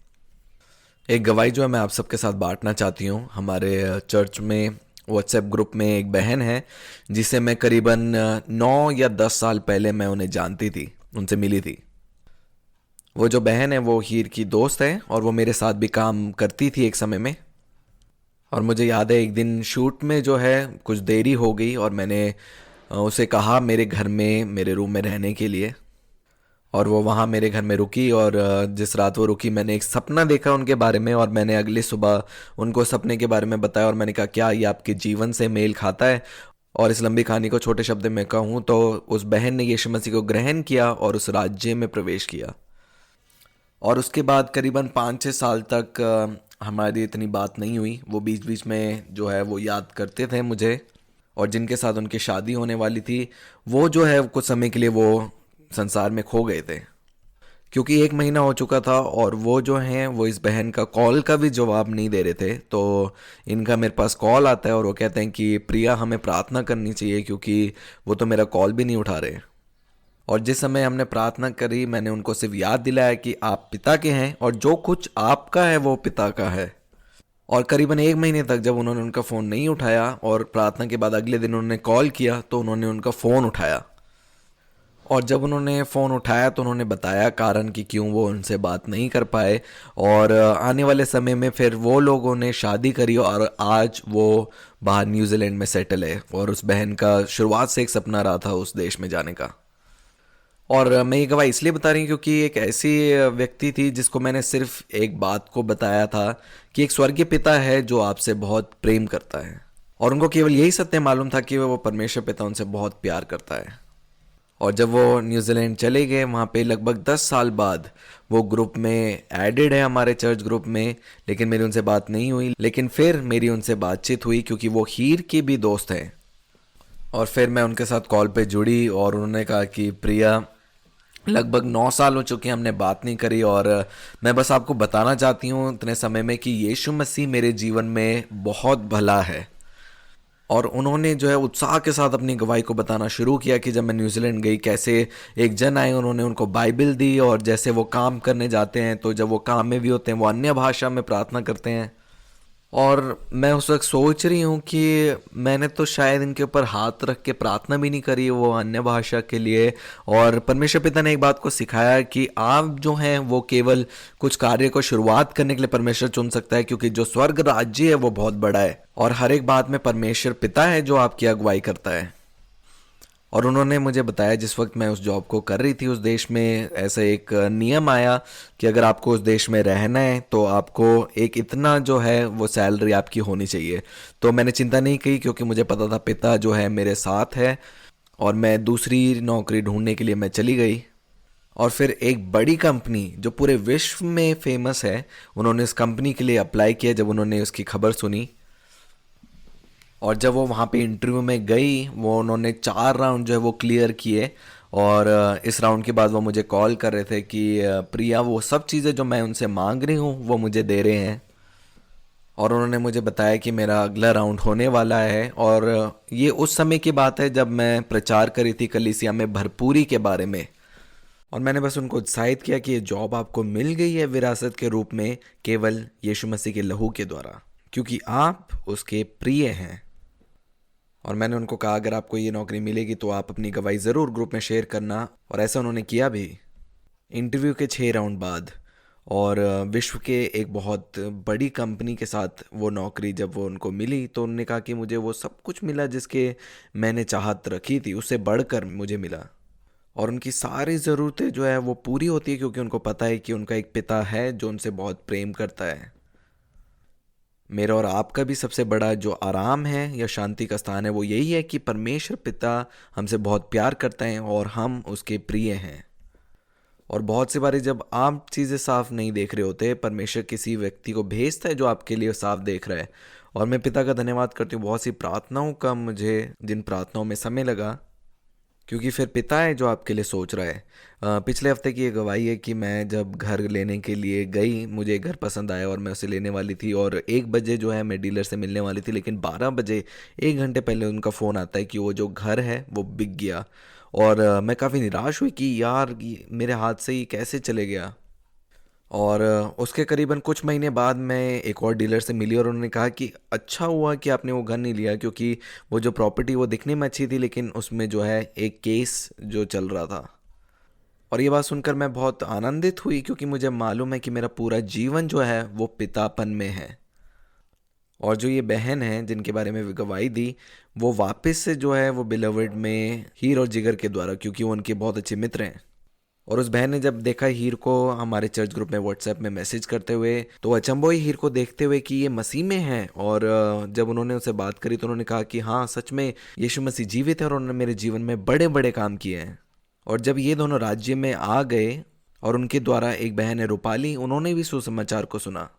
एक गवाही जो है मैं आप सबके साथ बांटना चाहती हूँ। हमारे चर्च में व्हाट्सएप ग्रुप में एक बहन है जिसे मैं करीबन 9 या 10 साल पहले मैं उन्हें जानती थी, उनसे मिली थी। वो जो बहन है वो हीर की दोस्त है, और वो मेरे साथ भी काम करती थी एक समय में। और मुझे याद है एक दिन शूट में जो है कुछ देरी हो गई, और मैंने उसे कहा मेरे घर में, मेरे रूम में रहने के लिए। और वो वहाँ मेरे घर में रुकी, और जिस रात वो रुकी मैंने एक सपना देखा उनके बारे में, और मैंने अगले सुबह उनको सपने के बारे में बताया। और मैंने कहा क्या ये आपके जीवन से मेल खाता है? और इस लंबी कहानी को छोटे शब्द में कहूँ तो उस बहन ने यीशु मसीह को ग्रहण किया और उस राज्य में प्रवेश किया। और उसके बाद करीबन 5-6 साल तक हमारी इतनी बात नहीं हुई। वो बीच बीच में जो है वो याद करते थे मुझे, और जिनके साथ उनकी शादी होने वाली थी वो जो है कुछ समय के लिए वो संसार में खो गए थे, क्योंकि 1 महीना हो चुका था। और वो जो हैं वो इस बहन का कॉल का भी जवाब नहीं दे रहे थे। तो इनका मेरे पास कॉल आता है और वो कहते हैं कि प्रिया हमें प्रार्थना करनी चाहिए, क्योंकि वो तो मेरा कॉल भी नहीं उठा रहे। और जिस समय हमने प्रार्थना करी, मैंने उनको सिर्फ याद दिलाया कि आप पिता के हैं, और जो कुछ आपका है वो पिता का है। और करीबन 1 महीने तक जब उन्होंने उनका फ़ोन नहीं उठाया, और प्रार्थना के बाद अगले दिन उन्होंने कॉल किया तो उन्होंने उनका फ़ोन उठाया। और जब उन्होंने फ़ोन उठाया तो उन्होंने बताया कारण कि क्यों वो उनसे बात नहीं कर पाए। और आने वाले समय में फिर वो लोगों ने शादी करी, और आज वो बाहर न्यूजीलैंड में सेटल है। और उस बहन का शुरुआत से एक सपना रहा था उस देश में जाने का। और मैं ये गवाही इसलिए बता रही हूँ क्योंकि एक ऐसी व्यक्ति थी जिसको मैंने सिर्फ एक बात को बताया था कि एक स्वर्गीय पिता है जो आपसे बहुत प्रेम करता है। और उनको केवल यही सत्य मालूम था कि वो परमेश्वर पिता उनसे बहुत प्यार करता है। और जब वो न्यूजीलैंड चले गए, वहाँ पे लगभग 10 साल बाद वो ग्रुप में एडेड है, हमारे चर्च ग्रुप में। लेकिन मेरी उनसे बात नहीं हुई, लेकिन फिर मेरी उनसे बातचीत हुई क्योंकि वो हीर की भी दोस्त हैं। और फिर मैं उनके साथ कॉल पे जुड़ी, और उन्होंने कहा कि प्रिया लगभग 9 साल हो चुके हैं हमने बात नहीं करी, और मैं बस आपको बताना चाहती हूँ इतने समय में कि यीशु मसीह मेरे जीवन में बहुत भला है। और उन्होंने जो है उत्साह के साथ अपनी गवाही को बताना शुरू किया कि जब मैं न्यूजीलैंड गई कैसे एक जन आए, उन्होंने उनको बाइबल दी, और जैसे वो काम करने जाते हैं तो जब वो काम में भी होते हैं वो अन्य भाषा में प्रार्थना करते हैं। और मैं उस वक्त सोच रही हूँ कि मैंने तो शायद इनके ऊपर हाथ रख के प्रार्थना भी नहीं करी वो अन्य भाषा के लिए। और परमेश्वर पिता ने एक बात को सिखाया कि आप जो हैं वो केवल कुछ कार्य को शुरुआत करने के लिए परमेश्वर चुन सकता है, क्योंकि जो स्वर्ग राज्य है वो बहुत बड़ा है, और हर एक बात में परमेश्वर पिता है जो आपकी अगुवाई करता है। और उन्होंने मुझे बताया जिस वक्त मैं उस जॉब को कर रही थी उस देश में ऐसा एक नियम आया कि अगर आपको उस देश में रहना है तो आपको एक इतना जो है वो सैलरी आपकी होनी चाहिए। तो मैंने चिंता नहीं की क्योंकि मुझे पता था पिता जो है मेरे साथ है, और मैं दूसरी नौकरी ढूंढने के लिए मैं चली गई। और फिर एक बड़ी कंपनी जो पूरे विश्व में फेमस है, उन्होंने इस कंपनी के लिए अप्लाई किया जब उन्होंने उसकी खबर सुनी। और जब वो वहाँ पे इंटरव्यू में गई, वो उन्होंने 4 राउंड जो है वो क्लियर किए। और इस राउंड के बाद वो मुझे कॉल कर रहे थे कि प्रिया वो सब चीज़ें जो मैं उनसे मांग रही हूँ वो मुझे दे रहे हैं। और उन्होंने मुझे बताया कि मेरा अगला राउंड होने वाला है। और ये उस समय की बात है जब मैं प्रचार करी थी कलीसिया में भरपूरी के बारे में। और मैंने बस उनको उत्साहित किया कि ये जॉब आपको मिल गई है विरासत के रूप में केवल यीशु मसीह के लहू के द्वारा। क्योंकि आप उसके प्रिय हैं। और मैंने उनको कहा अगर आपको ये नौकरी मिलेगी तो आप अपनी गवाही ज़रूर ग्रुप में शेयर करना, और ऐसा उन्होंने किया भी। इंटरव्यू के 6 राउंड बाद और विश्व के एक बहुत बड़ी कंपनी के साथ वो नौकरी जब वो उनको मिली तो उन्होंने कहा कि मुझे वो सब कुछ मिला जिसके मैंने चाहत रखी थी, उससे बढ़कर मुझे मिला। और उनकी सारी ज़रूरतें जो है वो पूरी होती है क्योंकि उनको पता है कि उनका एक पिता है जो उनसे बहुत प्रेम करता है। मेरा और आपका भी सबसे बड़ा जो आराम है या शांति का स्थान है वो यही है कि परमेश्वर पिता हमसे बहुत प्यार करता है और हम उसके प्रिय हैं। और बहुत सी बारी जब आप चीज़ें साफ नहीं देख रहे होते, परमेश्वर किसी व्यक्ति को भेजता है जो आपके लिए साफ देख रहा है। और मैं पिता का धन्यवाद करती हूँ बहुत सी प्रार्थनाओं का, मुझे जिन प्रार्थनाओं में समय लगा, क्योंकि फिर पिता है जो आपके लिए सोच रहा है। पिछले हफ्ते की ये गवाही है कि मैं जब घर लेने के लिए गई, मुझे घर पसंद आया और मैं उसे लेने वाली थी, और 1 बजे जो है मैं डीलर से मिलने वाली थी, लेकिन 12 बजे 1 घंटे पहले उनका फ़ोन आता है कि वो जो घर है वो बिक गया। और मैं काफ़ी निराश हुई कि यार ये मेरे हाथ से ही कैसे चले गया। और उसके करीबन कुछ महीने बाद मैं एक और डीलर से मिली और उन्होंने कहा कि अच्छा हुआ कि आपने वो घर नहीं लिया, क्योंकि वो जो प्रॉपर्टी वो दिखने में अच्छी थी लेकिन उसमें जो है एक केस जो चल रहा था। और ये बात सुनकर मैं बहुत आनंदित हुई क्योंकि मुझे मालूम है कि मेरा पूरा जीवन जो है वो पितापन में है। और जो ये बहन है जिनके बारे में गवाही दी, वो वापस से जो है वो बिलवर्ड में हीर और जिगर के द्वारा, क्योंकि वो उनके बहुत अच्छे मित्र हैं। और उस बहन ने जब देखा हीर को हमारे चर्च ग्रुप में व्हाट्सएप में मैसेज करते हुए, तो अचंभो ही हीर को देखते हुए कि ये मसीह में है। और जब उन्होंने उससे बात करी तो उन्होंने कहा कि हाँ सच में यीशु मसीह जीवित है और उन्होंने मेरे जीवन में बड़े बड़े काम किए हैं। और जब ये दोनों राज्य में आ गए और उनके द्वारा एक बहन है रूपाली, उन्होंने भी सुसमाचार को सुना।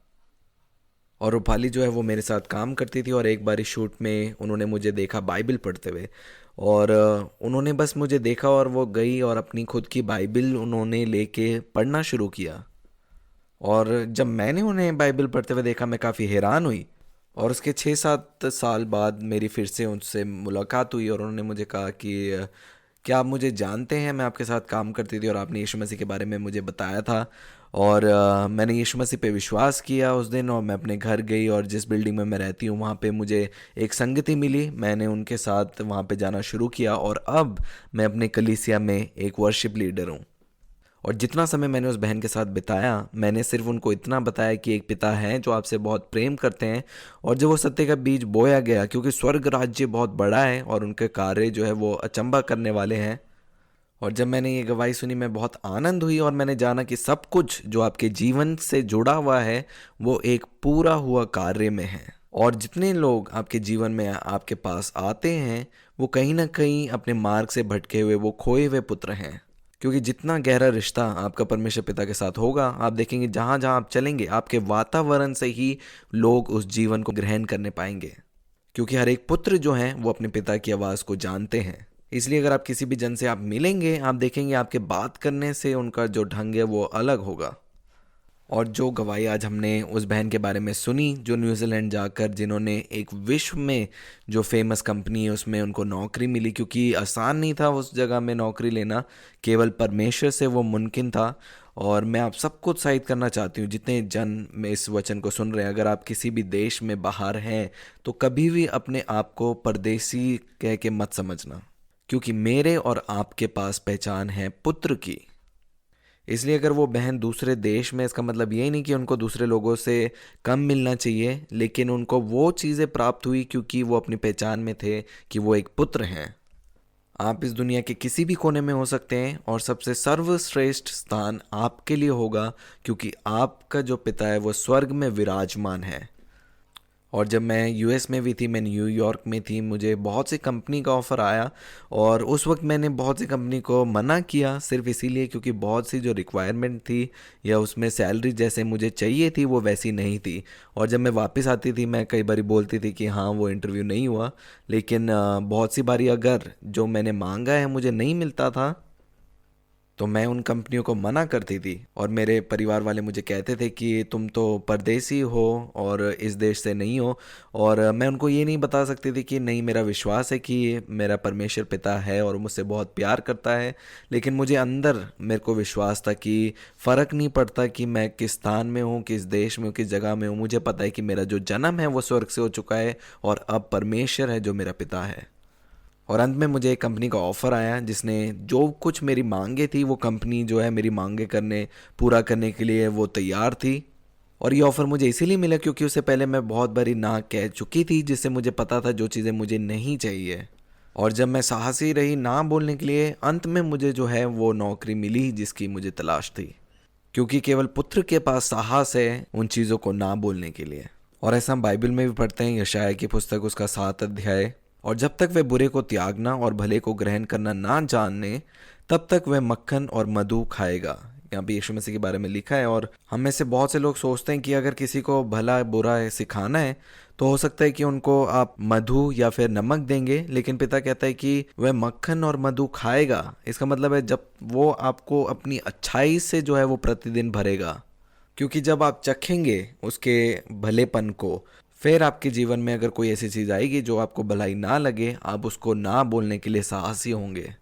और रूपाली जो है वो मेरे साथ काम करती थी और एक बार इस शूट में उन्होंने मुझे देखा बाइबल पढ़ते हुए। और उन्होंने बस मुझे देखा और वो गई और अपनी खुद की बाइबल उन्होंने लेके पढ़ना शुरू किया। और जब मैंने उन्हें बाइबल पढ़ते हुए देखा मैं काफ़ी हैरान हुई। और उसके 6-7 साल बाद मेरी फिर से उनसे मुलाकात हुई और उन्होंने मुझे कहा कि क्या आप मुझे जानते हैं, मैं आपके साथ काम करती थी और आपने यीशु मसीह के बारे में मुझे बताया था। और मैंने यीशु मसीह पे विश्वास किया उस दिन, और मैं अपने घर गई और जिस बिल्डिंग में मैं रहती हूँ वहाँ पे मुझे एक संगति मिली। मैंने उनके साथ वहाँ पे जाना शुरू किया और अब मैं अपने कलीसिया में एक वर्शिप लीडर हूँ। और जितना समय मैंने उस बहन के साथ बिताया, मैंने सिर्फ उनको इतना बताया कि एक पिता है जो आपसे बहुत प्रेम करते हैं। और जब वो सत्य का बीज बोया गया, क्योंकि स्वर्ग राज्य बहुत बड़ा है और उनके कार्य जो है वो अचंभा करने वाले हैं। और जब मैंने ये गवाही सुनी मैं बहुत आनंद हुई और मैंने जाना कि सब कुछ जो आपके जीवन से जुड़ा हुआ है वो एक पूरा हुआ कार्य में है। और जितने लोग आपके जीवन में आपके पास आते हैं वो कहीं ना कहीं अपने मार्ग से भटके हुए, वो खोए हुए पुत्र हैं। क्योंकि जितना गहरा रिश्ता आपका परमेश्वर पिता के साथ होगा, आप देखेंगे जहाँ जहाँ आप चलेंगे आपके वातावरण से ही लोग उस जीवन को ग्रहण करने पाएंगे। क्योंकि हर एक पुत्र जो है वो अपने पिता की आवाज़ को जानते हैं। इसलिए अगर आप किसी भी जन से आप मिलेंगे, आप देखेंगे आपके बात करने से उनका जो ढंग है वो अलग होगा। और जो गवाही आज हमने उस बहन के बारे में सुनी जो न्यूजीलैंड जाकर, जिन्होंने एक विश्व में जो फेमस कंपनी है उसमें उनको नौकरी मिली, क्योंकि आसान नहीं था उस जगह में नौकरी लेना, केवल परमेश्वर से वो मुमकिन था। और मैं आप सबको उत्साहित करना चाहती हूँ जितने जन में इस वचन को सुन रहे हैं, अगर आप किसी भी देश में बाहर हैं तो कभी भी अपने आप को परदेसी कह के मत समझना, क्योंकि मेरे और आपके पास पहचान है पुत्र की। इसलिए अगर वो बहन दूसरे देश में, इसका मतलब यही नहीं कि उनको दूसरे लोगों से कम मिलना चाहिए, लेकिन उनको वो चीज़ें प्राप्त हुई क्योंकि वो अपनी पहचान में थे कि वो एक पुत्र हैं। आप इस दुनिया के किसी भी कोने में हो सकते हैं और सबसे सर्वश्रेष्ठ स्थान आपके लिए होगा, क्योंकि आपका जो पिता है वो स्वर्ग में विराजमान है। और जब मैं यूएस में भी थी, मैं न्यूयॉर्क में थी, मुझे बहुत सी कंपनी का ऑफ़र आया और उस वक्त मैंने बहुत सी कंपनी को मना किया, सिर्फ इसीलिए क्योंकि बहुत सी जो रिक्वायरमेंट थी या उसमें सैलरी जैसे मुझे चाहिए थी वो वैसी नहीं थी। और जब मैं वापस आती थी मैं कई बारी बोलती थी कि हाँ वो इंटरव्यू नहीं हुआ, लेकिन बहुत सी बारी अगर जो मैंने मांगा है मुझे नहीं मिलता था, तो मैं उन कंपनियों को मना करती थी और मेरे परिवार वाले मुझे कहते थे कि तुम तो परदेसी हो और इस देश से नहीं हो। और मैं उनको ये नहीं बता सकती थी कि नहीं, मेरा विश्वास है कि मेरा परमेश्वर पिता है और मुझसे बहुत प्यार करता है। लेकिन मुझे अंदर मेरे को विश्वास था कि फ़र्क नहीं पड़ता कि मैं किस स्थान में हूँ, किस देश में हूँ, किस जगह में हूँ। मुझे पता है कि मेरा जो जन्म है वो स्वर्ग से हो चुका है और अब परमेश्वर है जो मेरा पिता है। और अंत में मुझे एक कंपनी का ऑफ़र आया जिसने जो कुछ मेरी मांगे थी, वो कंपनी जो है मेरी मांगे पूरा करने के लिए वो तैयार थी। और ये ऑफ़र मुझे इसीलिए मिला क्योंकि उससे पहले मैं बहुत बारी ना कह चुकी थी, जिससे मुझे पता था जो चीज़ें मुझे नहीं चाहिए। और जब मैं साहसी रही ना बोलने के लिए, अंत में मुझे जो है वो नौकरी मिली जिसकी मुझे तलाश थी। क्योंकि केवल पुत्र के पास साहस है उन चीज़ों को ना बोलने के लिए। और ऐसा हम बाइबल में भी पढ़ते हैं, यशायाह की पुस्तक उसका 7 अध्याय। और जब तक वे बुरे को त्यागना और भले को ग्रहण करना ना जाने, तब तक वह मक्खन और मधु खाएगा। यहाँ पे यीशु मसीह के बारे में लिखा है। और हम में से बहुत से लोग सोचते हैं कि अगर किसी को भला बुरा सिखाना है तो हो सकता है कि उनको आप मधु या फिर नमक देंगे, लेकिन पिता कहता है कि वह मक्खन और मधु खाएगा। इसका मतलब है जब वो आपको अपनी अच्छाई से जो है वो प्रतिदिन भरेगा। क्योंकि जब आप चखेंगे उसके भलेपन को, फिर आपके जीवन में अगर कोई ऐसी चीज़ आएगी जो आपको भलाई ना लगे, आप उसको ना बोलने के लिए साहसी होंगे।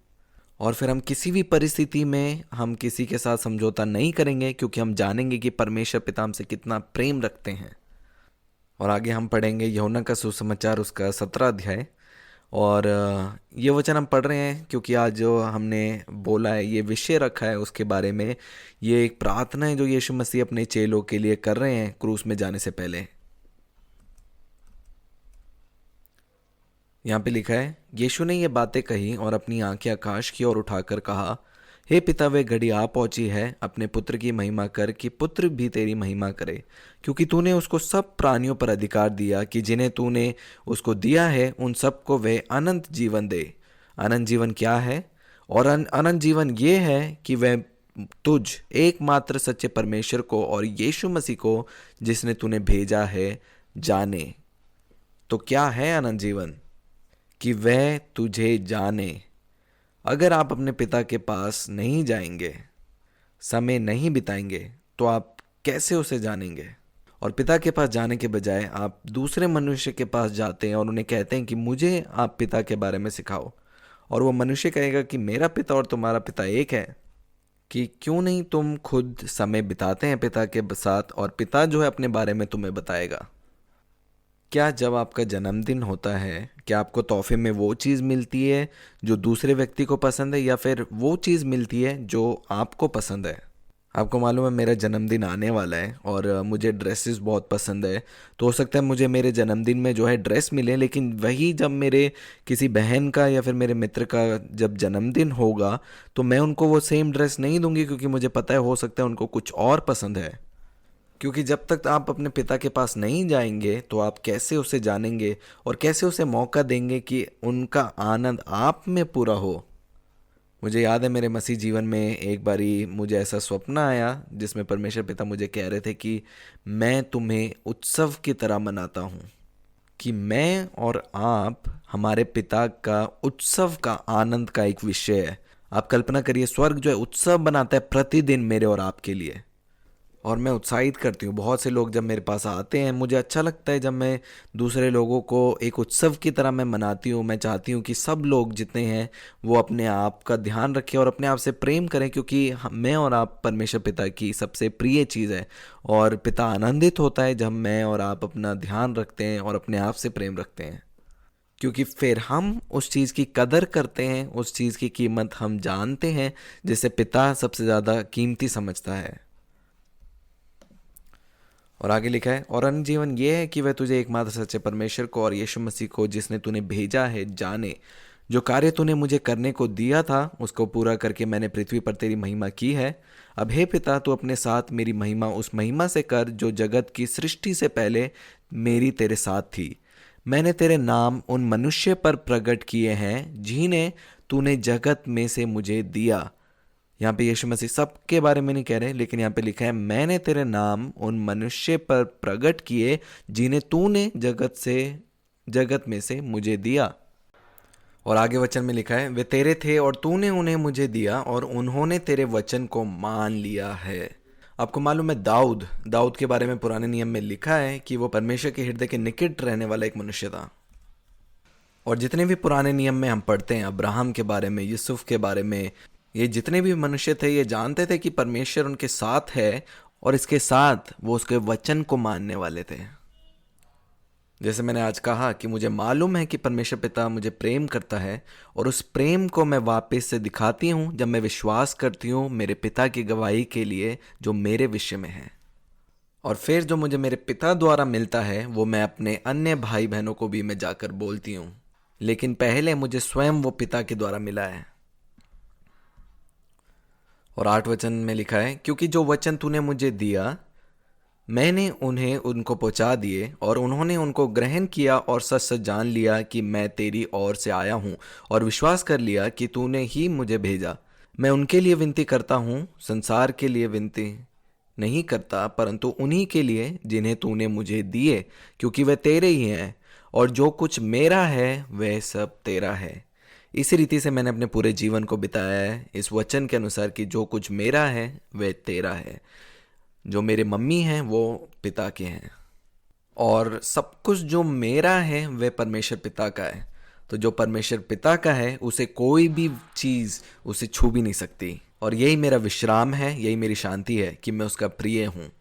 और फिर हम किसी भी परिस्थिति में हम किसी के साथ समझौता नहीं करेंगे, क्योंकि हम जानेंगे कि परमेश्वर पिता हमसे कितना प्रेम रखते हैं। और आगे हम पढ़ेंगे यूहन्ना का सुसमाचार उसका 17 अध्याय। और ये वचन हम पढ़ रहे हैं क्योंकि आज जो हमने बोला है, ये विषय रखा है उसके बारे में। ये एक प्रार्थना है जो यीशु मसीह अपने चेलों के लिए कर रहे हैं क्रूस में जाने से पहले। यहाँ पे लिखा है, यीशु ने ये बातें कही और अपनी आंखें आकाश की ओर उठाकर कहा, हे पिता, वे घड़ी आ पहुंची है, अपने पुत्र की महिमा कर कि पुत्र भी तेरी महिमा करे, क्योंकि तूने उसको सब प्राणियों पर अधिकार दिया कि जिन्हें तूने उसको दिया है उन सबको वे अनंत जीवन दे। अनंत जीवन क्या है? और अनंत जीवन ये है कि वह तुझ एकमात्र सच्चे परमेश्वर को और यीशु मसीह को जिसने तूने भेजा है जाने। तो क्या है अनंत जीवन? कि वह तुझे जाने। अगर आप अपने पिता के पास नहीं जाएंगे, समय नहीं बिताएंगे, तो आप कैसे उसे जानेंगे? और पिता के पास जाने के बजाय आप दूसरे मनुष्य के पास जाते हैं और उन्हें कहते हैं कि मुझे आप पिता के बारे में सिखाओ। और वो मनुष्य कहेगा कि मेरा पिता और तुम्हारा पिता एक है। कि क्यों नहीं तुम खुद समय बिताते हैं पिता के साथ और पिता जो है अपने बारे में तुम्हें बताएगा। क्या जब आपका जन्मदिन होता है, क्या आपको तोहफे में वो चीज़ मिलती है जो दूसरे व्यक्ति को पसंद है, या फिर वो चीज़ मिलती है जो आपको पसंद है? आपको मालूम है मेरा जन्मदिन आने वाला है और मुझे ड्रेसेस बहुत पसंद है। तो हो सकता है मुझे मेरे जन्मदिन में जो है ड्रेस मिले, लेकिन वही जब मेरे किसी बहन का या फिर मेरे मित्र का जब जन्मदिन होगा तो मैं उनको वो सेम ड्रेस नहीं दूंगी, क्योंकि मुझे पता है हो सकता है उनको कुछ और पसंद है। क्योंकि जब तक आप अपने पिता के पास नहीं जाएंगे तो आप कैसे उसे जानेंगे और कैसे उसे मौका देंगे कि उनका आनंद आप में पूरा हो। मुझे याद है मेरे मसीह जीवन में एक बारी मुझे ऐसा स्वप्न आया जिसमें परमेश्वर पिता मुझे कह रहे थे कि मैं तुम्हें उत्सव की तरह मनाता हूँ। कि मैं और आप हमारे पिता का उत्सव का आनंद का एक विषय है। आप कल्पना करिए, स्वर्ग जो है उत्सव बनाता है प्रतिदिन मेरे और आपके लिए। और मैं उत्साहित करती हूँ। बहुत से लोग जब मेरे पास आते हैं, मुझे अच्छा लगता है जब मैं दूसरे लोगों को एक उत्सव की तरह मैं मनाती हूँ। मैं चाहती हूँ कि सब लोग जितने हैं वो अपने आप का ध्यान रखें और अपने आप से प्रेम करें, क्योंकि मैं और आप परमेश्वर पिता की सबसे प्रिय चीज़ है। और पिता आनंदित होता है जब मैं और आप अपना ध्यान रखते हैं और अपने आप से प्रेम रखते हैं, क्योंकि फिर हम उस चीज़ की कदर करते हैं, उस चीज़ की कीमत हम जानते हैं जिसे पिता सबसे ज़्यादा कीमती समझता है। और आगे लिखा है, और अन्य जीवन ये है कि वह तुझे एकमात्र सच्चे परमेश्वर को और यीशु मसीह को जिसने तूने भेजा है जाने। जो कार्य तूने मुझे करने को दिया था उसको पूरा करके मैंने पृथ्वी पर तेरी महिमा की है। अब हे पिता, तू अपने साथ मेरी महिमा उस महिमा से कर जो जगत की सृष्टि से पहले मेरी तेरे साथ थी। मैंने तेरे नाम उन मनुष्य पर प्रकट किए हैं जिन्हें तूने जगत में से मुझे दिया। यहाँ पे यीशु मसीह सबके बारे में नहीं कह रहे, लेकिन यहाँ पे लिखा है मैंने तेरे नाम उन मनुष्य पर प्रकट किए जिन्हें तूने जगत में से मुझे दिया। और आगे वचन में लिखा है, वे तेरे थे और तूने उन्हें मुझे दिया और उन्होंने तेरे वचन को मान लिया है। आपको मालूम है दाऊद के बारे में पुराने नियम में लिखा है कि वो परमेश्वर के हृदय के निकट रहने वाला एक मनुष्य था। और जितने भी पुराने नियम में हम पढ़ते हैं, अब्राहम के बारे में, यूसुफ के बारे में, ये जितने भी मनुष्य थे ये जानते थे कि परमेश्वर उनके साथ है और इसके साथ वो उसके वचन को मानने वाले थे। जैसे मैंने आज कहा कि मुझे मालूम है कि परमेश्वर पिता मुझे प्रेम करता है और उस प्रेम को मैं वापस से दिखाती हूँ जब मैं विश्वास करती हूँ मेरे पिता की गवाही के लिए जो मेरे विषय में है। और फिर जो मुझे मेरे पिता द्वारा मिलता है वो मैं अपने अन्य भाई बहनों को भी मैं जाकर बोलती हूँ, लेकिन पहले मुझे स्वयं वो पिता के द्वारा मिला है। और 8 वचन में लिखा है, क्योंकि जो वचन तूने मुझे दिया मैंने उन्हें उनको पहुंचा दिए और उन्होंने उनको ग्रहण किया और सच सच जान लिया कि मैं तेरी ओर से आया हूँ और विश्वास कर लिया कि तूने ही मुझे भेजा। मैं उनके लिए विनती करता हूँ, संसार के लिए विनती नहीं करता, परंतु उन्हीं के लिए जिन्हें तूने मुझे दिए, क्योंकि वे तेरे ही हैं और जो कुछ मेरा है वह सब तेरा है। इसी रीति से मैंने अपने पूरे जीवन को बिताया है इस वचन के अनुसार कि जो कुछ मेरा है वह तेरा है। जो मेरे मम्मी हैं वो पिता के हैं और सब कुछ जो मेरा है वह परमेश्वर पिता का है। तो जो परमेश्वर पिता का है उसे कोई भी चीज़ उसे छू भी नहीं सकती। और यही मेरा विश्राम है, यही मेरी शांति है कि मैं उसका प्रिय हूँ।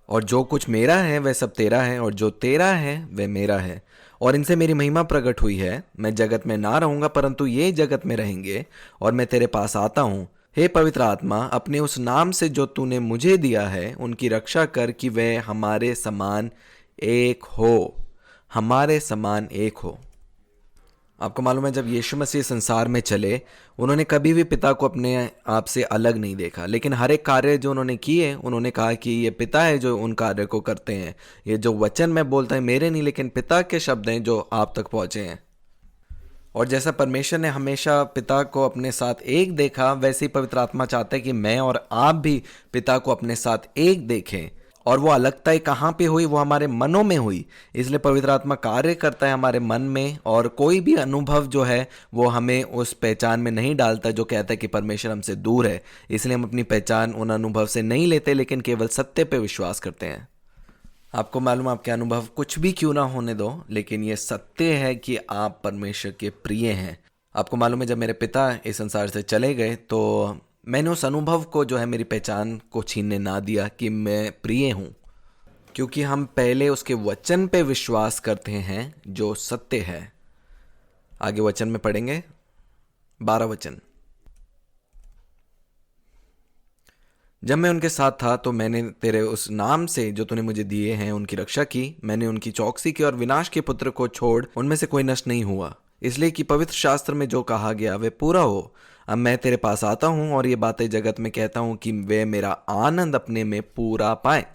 और जो कुछ मेरा है वह सब तेरा है और जो तेरा है वह मेरा है और इनसे मेरी महिमा प्रकट हुई है। मैं जगत में ना रहूँगा परंतु ये जगत में रहेंगे और मैं तेरे पास आता हूँ। हे पवित्र आत्मा, अपने उस नाम से जो तूने मुझे दिया है उनकी रक्षा कर कि वह हमारे समान एक हो, हमारे समान एक हो। आपको मालूम है जब यीशु मसीह संसार में चले उन्होंने कभी भी पिता को अपने आप से अलग नहीं देखा, लेकिन हर एक कार्य जो उन्होंने किए उन्होंने कहा कि ये पिता है जो उन कार्य को करते हैं। ये जो वचन मैं बोलता है मेरे नहीं लेकिन पिता के शब्द हैं जो आप तक पहुँचे हैं। और जैसा परमेश्वर ने हमेशा पिता को अपने साथ एक देखा वैसे ही पवित्र आत्मा चाहता है कि मैं और आप भी पिता को अपने साथ एक देखें। और वो अलगता कहाँ पे हुई? वो हमारे मनों में हुई। इसलिए पवित्र आत्मा कार्य करता है हमारे मन में और कोई भी अनुभव जो है वो हमें उस पहचान में नहीं डालता जो कहता है कि परमेश्वर हमसे दूर है। इसलिए हम अपनी पहचान उन अनुभव से नहीं लेते लेकिन केवल सत्य पे विश्वास करते हैं। आपको मालूम आपके अनुभव कुछ भी क्यों ना होने दो, लेकिन ये सत्य है कि आप परमेश्वर के प्रिय हैं। आपको मालूम है जब मेरे पिता इस संसार से चले गए तो मैंने उस अनुभव को जो है मेरी पहचान को छीनने ना दिया कि मैं प्रिय हूँ, क्योंकि हम पहले उसके वचन पे विश्वास करते हैं जो सत्य है। आगे वचन में पढ़ेंगे 12 वचन। जब मैं उनके साथ था तो मैंने तेरे उस नाम से जो तूने मुझे दिए हैं उनकी रक्षा की। मैंने उनकी चौकसी की और विनाश के पुत्र को छोड़ उनमें से कोई नष्ट नहीं हुआ, इसलिए कि पवित्र शास्त्र में जो कहा गया वे पूरा हो। अब मैं तेरे पास आता हूँ और ये बातें जगत में कहता हूँ कि वे मेरा आनंद अपने में पूरा पाए।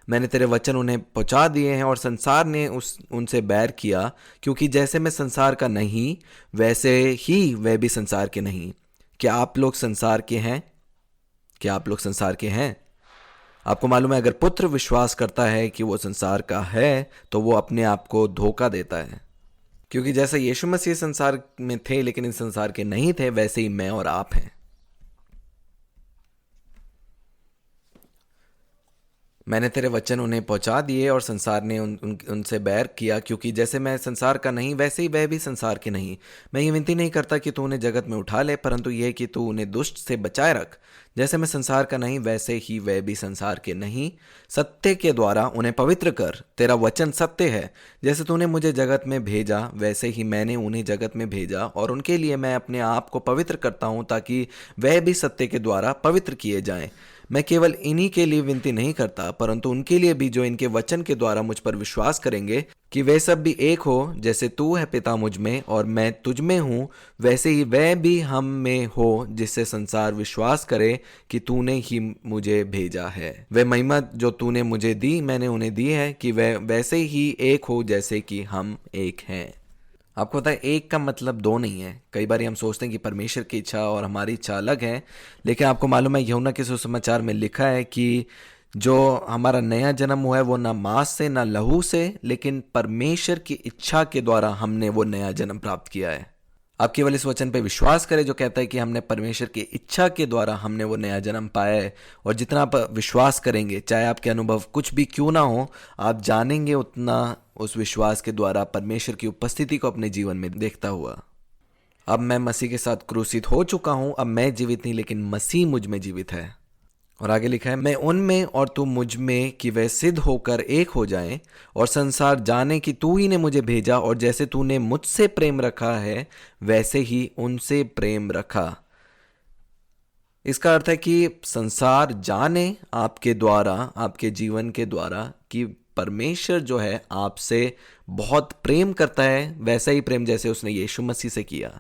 मैंने तेरे वचन उन्हें पहुँचा दिए हैं और संसार ने उनसे बैर किया, क्योंकि जैसे मैं संसार का नहीं वैसे ही वह भी संसार के नहीं। क्या आप लोग संसार के हैं? क्या आप लोग संसार के हैं? आपको मालूम है अगर पुत्र विश्वास करता है कि वो संसार का है तो वो अपने आप को धोखा देता है, क्योंकि जैसा यीशु मसीह संसार में थे लेकिन इस संसार के नहीं थे वैसे ही मैं और आप हैं। मैंने तेरे वचन उन्हें पहुंचा दिए और संसार ने उनसे बैर किया, क्योंकि जैसे मैं संसार का नहीं वैसे ही वह भी संसार के नहीं। मैं ये विनती नहीं करता कि तू उन्हें जगत में उठा ले, परंतु यह कि तू उन्हें दुष्ट से बचाए रख। जैसे मैं संसार का नहीं वैसे ही वह भी संसार के नहीं। सत्य के द्वारा उन्हें पवित्र कर, तेरा वचन सत्य है। जैसे तूने मुझे जगत में भेजा वैसे ही मैंने उन्हें जगत में भेजा और उनके लिए मैं अपने आप को पवित्र करता हूँ ताकि वह भी सत्य के द्वारा पवित्र किए जाएं। मैं केवल इन्हीं के लिए विनती नहीं करता परंतु उनके लिए भी जो इनके वचन के द्वारा मुझ पर विश्वास करेंगे, कि वे सब भी एक हो जैसे तू है पिता मुझ में और मैं तुझ में हूँ, वैसे ही वह भी हम में हो, जिससे संसार विश्वास करे कि तूने ही मुझे भेजा है। वह महिमा जो तूने मुझे दी मैंने उन्हें दी है कि वह वैसे ही एक हो जैसे कि हम एक हैं। आपको पता है एक का मतलब दो नहीं है। कई बार हम सोचते हैं कि परमेश्वर की इच्छा और हमारी इच्छा अलग है, लेकिन आपको मालूम है यूहन्ना के सुसमाचार में लिखा है कि जो हमारा नया जन्म हुआ है वो ना मांस से ना लहू से, लेकिन परमेश्वर की इच्छा के द्वारा हमने वो नया जन्म प्राप्त किया है। आप केवल इस वचन पे विश्वास करें जो कहता है कि हमने परमेश्वर की इच्छा के द्वारा हमने वो नया जन्म पाया है। और जितना आप विश्वास करेंगे, चाहे आपके अनुभव कुछ भी क्यों ना हो, आप जानेंगे उतना उस विश्वास के द्वारा परमेश्वर की उपस्थिति को अपने जीवन में देखता हुआ। अब मैं मसीह के साथ क्रूसित हो चुका हूं, अब मैं जीवित नहीं लेकिन मसीह मुझ में जीवित है। और आगे लिखा है, मैं उनमें और तू मुझ में कि वह सिद्ध होकर एक हो जाएं, और संसार जाने कि तू ही ने मुझे भेजा, और जैसे तूने मुझसे प्रेम रखा है वैसे ही उनसे प्रेम रखा। इसका अर्थ है कि संसार जाने आपके द्वारा, आपके जीवन के द्वारा, कि परमेश्वर जो है आपसे बहुत प्रेम करता है, वैसा ही प्रेम जैसे उसने यीशु मसीह से किया।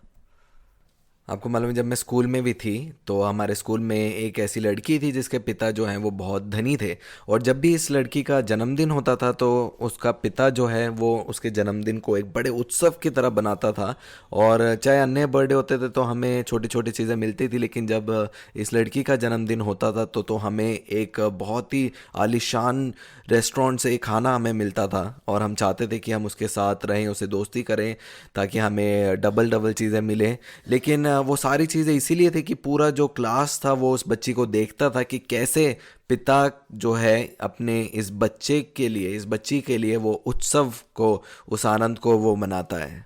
आपको मालूम है, जब मैं स्कूल में भी थी तो हमारे स्कूल में एक ऐसी लड़की थी जिसके पिता जो हैं वो बहुत धनी थे। और जब भी इस लड़की का जन्मदिन होता था तो उसका पिता जो है वो उसके जन्मदिन को एक बड़े उत्सव की तरह बनाता था। और चाहे अन्य बर्थडे होते थे तो हमें छोटी छोटी चीज़ें मिलती थी, लेकिन जब इस लड़की का जन्मदिन होता था तो हमें एक बहुत ही आलीशान रेस्टोरेंट से एक खाना हमें मिलता था। और हम चाहते थे कि हम उसके साथ रहें, उसे दोस्ती करें, ताकि हमें डबल डबल चीज़ें मिलें। लेकिन वो सारी चीज़ें इसीलिए थी कि पूरा जो क्लास था वो उस बच्ची को देखता था कि कैसे पिता जो है अपने इस बच्चे के लिए, इस बच्ची के लिए वो उत्सव को, उस आनंद को वो मनाता है।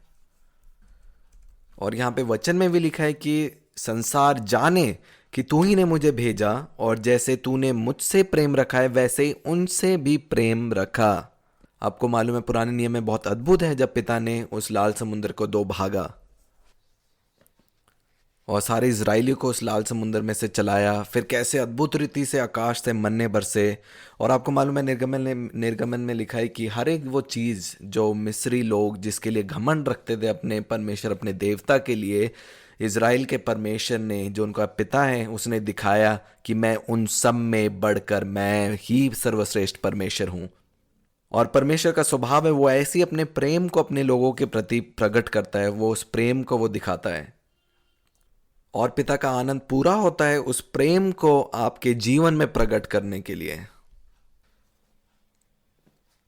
और यहाँ पे वचन में भी लिखा है कि संसार जाने कि तू ही ने मुझे भेजा, और जैसे तूने मुझसे प्रेम रखा है वैसे ही उनसे भी प्रेम रखा। आपको मालूम है, पुराने नियम में बहुत अद्भुत है जब पिता ने उस लाल समुद्र को दो भागा और सारे इजरायलियों को उस लाल समुद्र में से चलाया, फिर कैसे अद्भुत रीति से आकाश से मन्ने बरसे। और आपको मालूम है, निर्गमन में लिखा है कि हर एक वो चीज़ जो मिस्री लोग जिसके लिए घमंड रखते थे अपने परमेश्वर, अपने देवता के लिए, इज़राइल के परमेश्वर ने, जो उनका पिता है, उसने दिखाया कि मैं उन सब में बढ़कर मैं ही सर्वश्रेष्ठ परमेश्वर हूँ। और परमेश्वर का स्वभाव है वो ऐसी अपने प्रेम को अपने लोगों के प्रति प्रकट करता है, वो उस प्रेम को वो दिखाता है। और पिता का आनंद पूरा होता है उस प्रेम को आपके जीवन में प्रकट करने के लिए।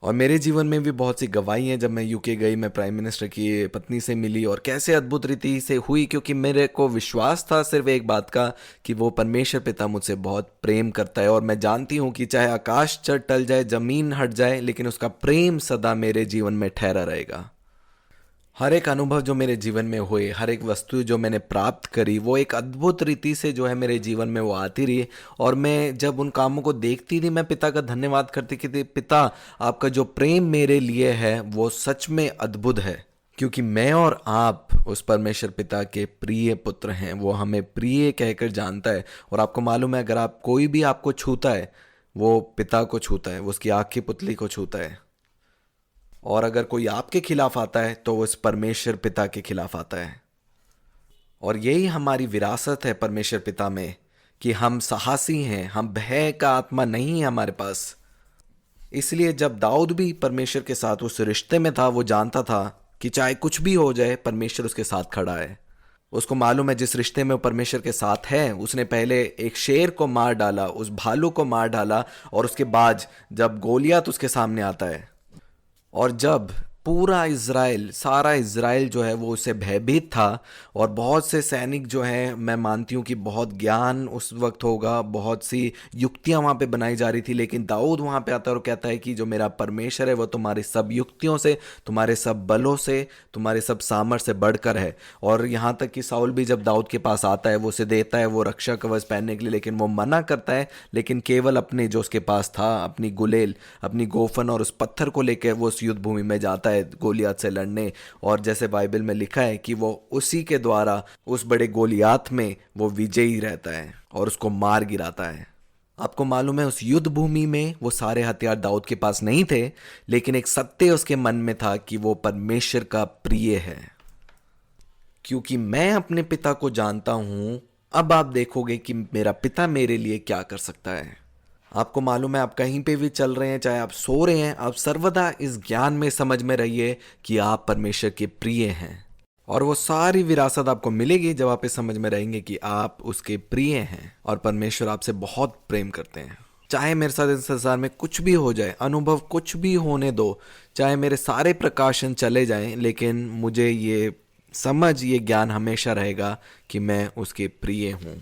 और मेरे जीवन में भी बहुत सी गवाही हैं। जब मैं यूके गई, मैं प्राइम मिनिस्टर की पत्नी से मिली और कैसे अद्भुत रीति से हुई, क्योंकि मेरे को विश्वास था सिर्फ एक बात का कि वो परमेश्वर पिता मुझसे बहुत प्रेम करता है। और मैं जानती हूँ कि चाहे आकाश टल जाए, जमीन हट जाए, लेकिन उसका प्रेम सदा मेरे जीवन में ठहरा रहेगा। हर एक अनुभव जो मेरे जीवन में हुए, हर एक वस्तु जो मैंने प्राप्त करी, वो एक अद्भुत रीति से जो है मेरे जीवन में वो आती रही। और मैं जब उन कामों को देखती थी, मैं पिता का धन्यवाद करती कि पिता, आपका जो प्रेम मेरे लिए है वो सच में अद्भुत है, क्योंकि मैं और आप उस परमेश्वर पिता के प्रिय पुत्र हैं। वो हमें प्रिय कहकर जानता है। और आपको मालूम है, अगर आप कोई भी आपको छूता है, वो पिता को छूता है, वो उसकी आँख की पुतली को छूता है। और अगर कोई आपके खिलाफ आता है तो वो इस परमेश्वर पिता के खिलाफ आता है। और यही हमारी विरासत है परमेश्वर पिता में, कि हम साहसी हैं, हम भय का आत्मा नहीं है हमारे पास। इसलिए जब दाऊद भी परमेश्वर के साथ उस रिश्ते में था, वो जानता था कि चाहे कुछ भी हो जाए, परमेश्वर उसके साथ खड़ा है। उसको मालूम है जिस रिश्ते में वो परमेश्वर के साथ है, उसने पहले एक शेर को मार डाला, उस भालू को मार डाला, और उसके बाद जब गोलियत उसके सामने आता है, और जब पूरा इज़राइल, सारा इज़राइल जो है वो उससे भयभीत था, और बहुत से सैनिक जो हैं, मैं मानती हूँ कि बहुत ज्ञान उस वक्त होगा, बहुत सी युक्तियाँ वहाँ पे बनाई जा रही थी, लेकिन दाऊद वहाँ पे आता है और कहता है कि जो मेरा परमेश्वर है वो तुम्हारी सब युक्तियों से, तुम्हारे सब बलों से, तुम्हारे सब सामर्थ्य से बढ़कर है। और यहाँ तक कि साउल भी जब दाऊद के पास आता है, वो उसे देता है वो रक्षा कवच पहनने के लिए, लेकिन वो मना करता है। लेकिन केवल अपने जो उसके पास था, अपनी गुलेल, अपनी गोफन और उस पत्थर को लेकर वो उस युद्ध भूमि में जाता है गोलियात से लड़ने। और जैसे बाइबल में लिखा है कि वो उसी के द्वारा उस बड़े गोलियात में वो विजयी रहता है और उसको मार गिराता है। आपको मालूम है, उस युद्ध भूमि में वो सारे हथियार दाऊद के पास नहीं थे, लेकिन एक सत्य उसके मन में था कि वो परमेश्वर का प्रिय है। क्योंकि मैं अपने पिता को जानता हूं, अब आप देखोगे कि मेरा पिता मेरे लिए क्या कर सकता है। आपको मालूम है, आप कहीं पे भी चल रहे हैं, चाहे आप सो रहे हैं, आप सर्वदा इस ज्ञान में, समझ में रहिए कि आप परमेश्वर के प्रिय हैं। और वो सारी विरासत आपको मिलेगी जब आप इस समझ में रहेंगे कि आप उसके प्रिय हैं और परमेश्वर आपसे बहुत प्रेम करते हैं। चाहे मेरे साथ इस संसार में कुछ भी हो जाए, अनुभव कुछ भी होने दो, चाहे मेरे सारे प्रकाशन चले जाएं, लेकिन मुझे ये समझ, ये ज्ञान हमेशा रहेगा कि मैं उसके प्रिय हूँ।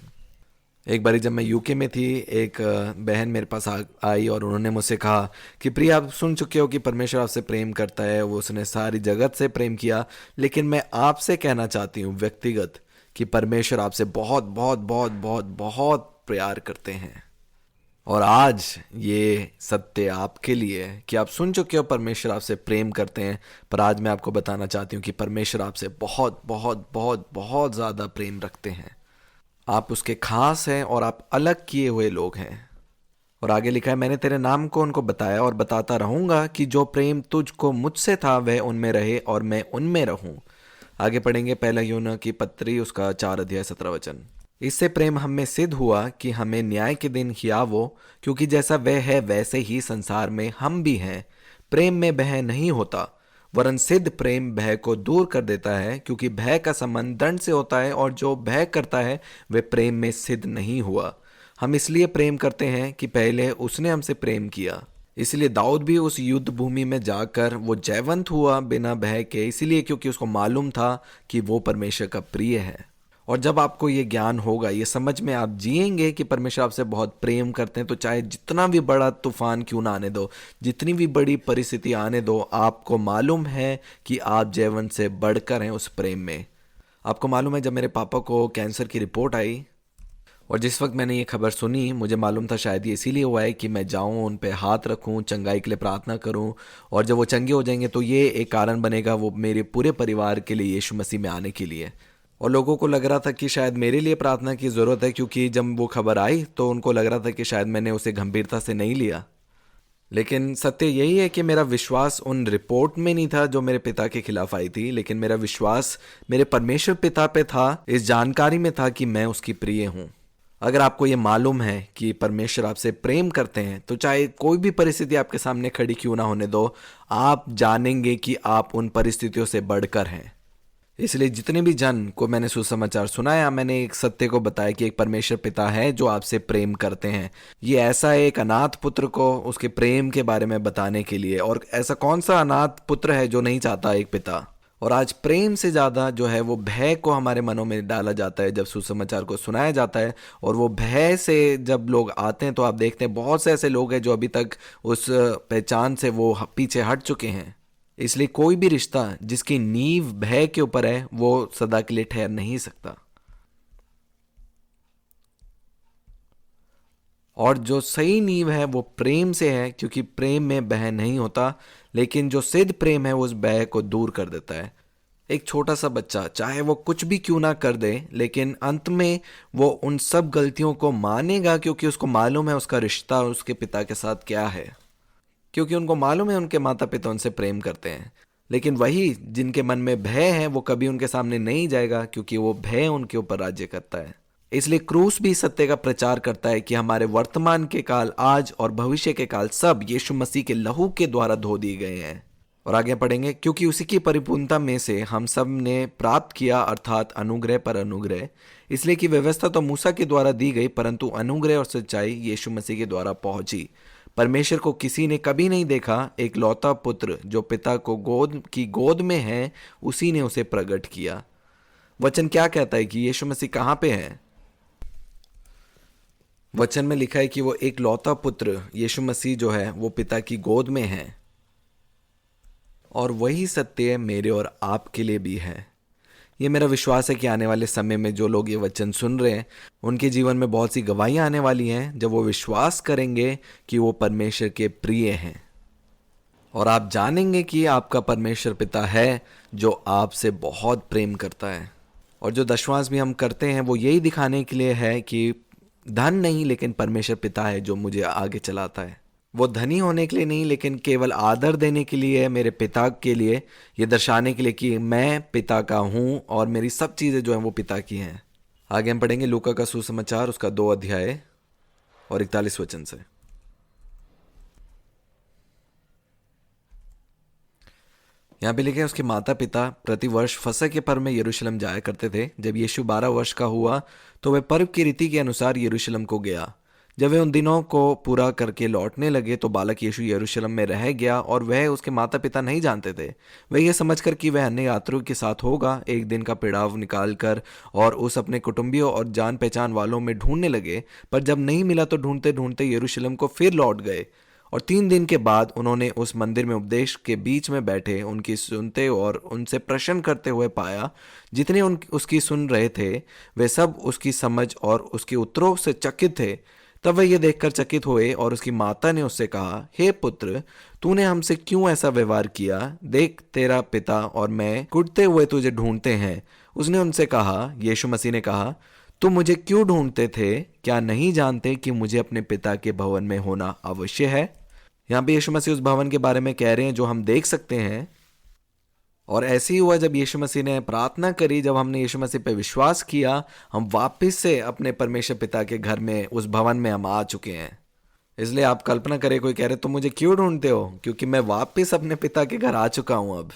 एक बारी जब मैं यूके में थी, एक बहन मेरे पास आई और उन्होंने मुझसे कहा कि प्रिय, आप सुन चुके हो कि परमेश्वर आपसे प्रेम करता है, वो उसने सारी जगत से प्रेम किया, लेकिन मैं आपसे कहना चाहती हूँ व्यक्तिगत कि परमेश्वर आपसे बहुत बहुत बहुत बहुत बहुत प्यार करते हैं। और आज ये सत्य आपके लिए है कि आप सुन चुके हो परमेश्वर आपसे प्रेम करते हैं, पर आज मैं आपको बताना चाहती हूँ कि परमेश्वर आपसे बहुत बहुत बहुत बहुत ज़्यादा प्रेम रखते हैं। आप उसके खास हैं और आप अलग किए हुए लोग हैं। और आगे लिखा है, मैंने तेरे नाम को उनको बताया और बताता रहूंगा कि जो प्रेम तुझको मुझसे था वह उनमें रहे और मैं उनमें रहूं। आगे पढ़ेंगे पहला यूहन्ना की पत्री, उसका 4 अध्याय 17 वचन। इससे प्रेम हम में सिद्ध हुआ कि हमें न्याय के दिन हिया वो, क्योंकि जैसा वह है वैसे ही संसार में हम भी हैं। प्रेम में भय नहीं होता, वरन सिद्ध प्रेम भय को दूर कर देता है, क्योंकि भय का संबंध दंड से होता है, और जो भय करता है वह प्रेम में सिद्ध नहीं हुआ। हम इसलिए प्रेम करते हैं कि पहले उसने हमसे प्रेम किया। इसलिए दाऊद भी उस युद्ध भूमि में जाकर वो जयवंत हुआ बिना भय के, इसलिए क्योंकि उसको मालूम था कि वो परमेश्वर का प्रिय है। और जब आपको ये ज्ञान होगा, ये समझ में आप जिएंगे कि परमेश्वर आपसे बहुत प्रेम करते हैं, तो चाहे जितना भी बड़ा तूफान क्यों ना आने दो, जितनी भी बड़ी परिस्थिति आने दो, आपको मालूम है कि आप जयवंत से बढ़कर हैं उस प्रेम में। आपको मालूम है, जब मेरे पापा को कैंसर की रिपोर्ट आई और जिस वक्त मैंने ये खबर सुनी, मुझे मालूम था शायद ये इसीलिए हुआ है कि मैं जाऊं, उन पे हाथ रखूं, चंगाई के लिए प्रार्थना करूं, और जब वो चंगे हो जाएंगे तो ये एक कारण बनेगा वो मेरे पूरे परिवार के लिए यीशु मसीह में आने के लिए। और लोगों को लग रहा था कि शायद मेरे लिए प्रार्थना की ज़रूरत है, क्योंकि जब वो खबर आई तो उनको लग रहा था कि शायद मैंने उसे गंभीरता से नहीं लिया। लेकिन सत्य यही है कि मेरा विश्वास उन रिपोर्ट में नहीं था जो मेरे पिता के खिलाफ आई थी, लेकिन मेरा विश्वास मेरे परमेश्वर पिता पे था, इस जानकारी में था कि मैं उसकी प्रिय हूँ। अगर आपको ये मालूम है कि परमेश्वर आपसे प्रेम करते हैं, तो चाहे कोई भी परिस्थिति आपके सामने खड़ी क्यों ना होने दो, आप जानेंगे कि आप उन परिस्थितियों से बढ़कर हैं। इसलिए जितने भी जन को मैंने सुसमाचार सुनाया, मैंने एक सत्य को बताया कि एक परमेश्वर पिता है जो आपसे प्रेम करते हैं। ये ऐसा एक अनाथ पुत्र को उसके प्रेम के बारे में बताने के लिए, और ऐसा कौन सा अनाथ पुत्र है जो नहीं चाहता एक पिता। और आज प्रेम से ज़्यादा जो है वो भय को हमारे मनों में डाला जाता है जब सुसमाचार को सुनाया जाता है। और वो भय से जब लोग आते हैं तो आप देखते हैं बहुत से ऐसे लोग हैं जो अभी तक उस पहचान से वो पीछे हट चुके हैं। इसलिए कोई भी रिश्ता जिसकी नींव भय के ऊपर है वो सदा के लिए ठहर नहीं सकता। और जो सही नींव है वो प्रेम से है, क्योंकि प्रेम में भय नहीं होता, लेकिन जो सिद्ध प्रेम है वो उस भय को दूर कर देता है। एक छोटा सा बच्चा चाहे वो कुछ भी क्यों ना कर दे, लेकिन अंत में वो उन सब गलतियों को मानेगा, क्योंकि उसको मालूम है उसका रिश्ता उसके पिता के साथ क्या है, क्योंकि उनको मालूम है उनके माता पिता उनसे प्रेम करते हैं। लेकिन वही जिनके मन में भय है वो कभी उनके सामने नहीं जाएगा, क्योंकि वो भय उनके ऊपर राज्य करता है। इसलिए क्रूस भी सत्य का प्रचार करता है कि हमारे वर्तमान के काल, आज और भविष्य के काल सब यीशु मसीह के लहू के द्वारा धो दिए गए हैं। और आगे पढ़ेंगे, क्योंकि उसी की परिपूर्णता में से हम सब ने प्राप्त किया, अर्थात अनुग्रह पर अनुग्रह। इसलिए कि व्यवस्था तो मूसा के द्वारा दी गई, परंतु अनुग्रह और सच्चाई यीशु मसीह के द्वारा पहुंची। परमेश्वर को किसी ने कभी नहीं देखा, एक लौता पुत्र जो पिता को गोद में है, उसी ने उसे प्रकट किया। वचन क्या कहता है कि यीशु मसीह कहाँ पे है? वचन में लिखा है कि वो एक लौता पुत्र यीशु मसीह जो है वो पिता की गोद में है। और वही सत्य मेरे और आपके लिए भी है। ये मेरा विश्वास है कि आने वाले समय में जो लोग ये वचन सुन रहे हैं, उनके जीवन में बहुत सी गवाहियां आने वाली हैं जब वो विश्वास करेंगे कि वो परमेश्वर के प्रिय हैं। और आप जानेंगे कि आपका परमेश्वर पिता है जो आपसे बहुत प्रेम करता है। और जो दशवांश भी हम करते हैं वो यही दिखाने के लिए है कि धन नहीं, लेकिन परमेश्वर पिता है जो मुझे आगे चलाता है। वो धनी होने के लिए नहीं, लेकिन केवल आदर देने के लिए है, मेरे पिता के लिए, ये दर्शाने के लिए कि मैं पिता का हूँ और मेरी सब चीज़ें जो हैं वो पिता की हैं। आगे हम पढ़ेंगे लूका का सुसमाचार, उसका 2 अध्याय और 41 वचन से। यहाँ पे लिखे, उसके माता पिता प्रतिवर्ष फसह के पर्व में यरूशलेम जाया करते थे। जब यीशु 12 वर्ष का हुआ तो वह पर्व की रीति के अनुसार यरूशलेम को गया। जब वे उन दिनों को पूरा करके लौटने लगे तो बालक यीशु यरूशलेम में रह गया और वह उसके माता पिता नहीं जानते थे। वह यह समझकर कि वह अन्य यात्रियों के साथ होगा, एक दिन का पिड़ाव निकालकर और उस अपने कुटुंबियों और जान पहचान वालों में ढूंढने लगे। पर जब नहीं मिला तो ढूंढते ढूंढते यरूशलेम को फिर लौट गए। और 3 दिन के बाद उन्होंने उस मंदिर में उपदेश के बीच में बैठे उनकी सुनते और उनसे प्रश्न करते हुए पाया। जितने उसकी सुन रहे थे वे सब उसकी समझ और उसके उत्तरों से चकित थे। तब वह यह देखकर चकित हुए और उसकी माता ने उससे कहा, हे पुत्र, तूने हमसे क्यों ऐसा व्यवहार किया? देख, तेरा पिता और मैं कुटते हुए तुझे ढूंढते हैं। उसने उनसे कहा, यीशु मसीह ने कहा, तुम मुझे क्यों ढूंढते थे? क्या नहीं जानते कि मुझे अपने पिता के भवन में होना अवश्य है? यहाँ पे यीशु मसीह उस भवन के बारे में कह रहे हैं जो हम देख सकते हैं। और ऐसे ही हुआ जब यीशु मसीह ने प्रार्थना करी, जब हमने यीशु मसीह पे विश्वास किया, हम वापस से अपने परमेश्वर पिता के घर में, उस भवन में हम आ चुके हैं। इसलिए आप कल्पना करें, कोई कह रहे तुम मुझे क्यों ढूंढते हो? क्योंकि मैं वापस अपने पिता के घर आ चुका हूं अब।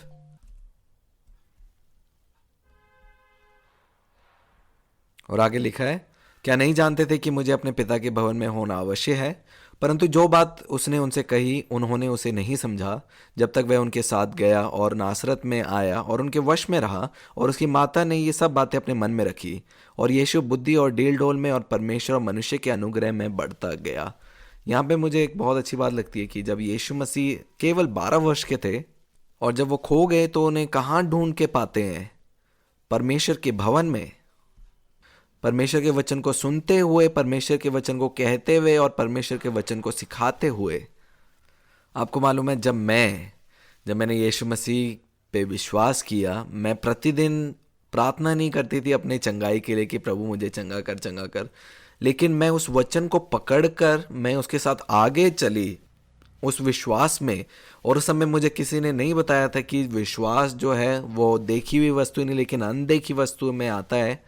और आगे लिखा है, क्या नहीं जानते थे कि मुझे अपने पिता के भवन में होना अवश्य है? परंतु जो बात उसने उनसे कही उन्होंने उसे नहीं समझा, जब तक वह उनके साथ गया और नासरत में आया और उनके वश में रहा। और उसकी माता ने ये सब बातें अपने मन में रखी। और यीशु बुद्धि और डील डोल में और परमेश्वर और मनुष्य के अनुग्रह में बढ़ता गया। यहाँ पे मुझे एक बहुत अच्छी बात लगती है कि जब यीशु मसीह केवल 12 वर्ष के थे और जब वो खो गए तो उन्हें कहाँ ढूंढ के पाते हैं? परमेश्वर के भवन में। परमेश्वर के वचन को सुनते हुए, परमेश्वर के वचन को कहते हुए और परमेश्वर के वचन को सिखाते हुए। आपको मालूम है, जब मैंने यीशु मसीह पे विश्वास किया, मैं प्रतिदिन प्रार्थना नहीं करती थी अपने चंगाई के लिए कि प्रभु मुझे चंगा कर, लेकिन मैं उस वचन को पकड़कर मैं उसके साथ आगे चली उस विश्वास में। और उस समय मुझे किसी ने नहीं बताया था कि विश्वास जो है वो देखी हुई वस्तु नहीं लेकिन अनदेखी वस्तु में आता है।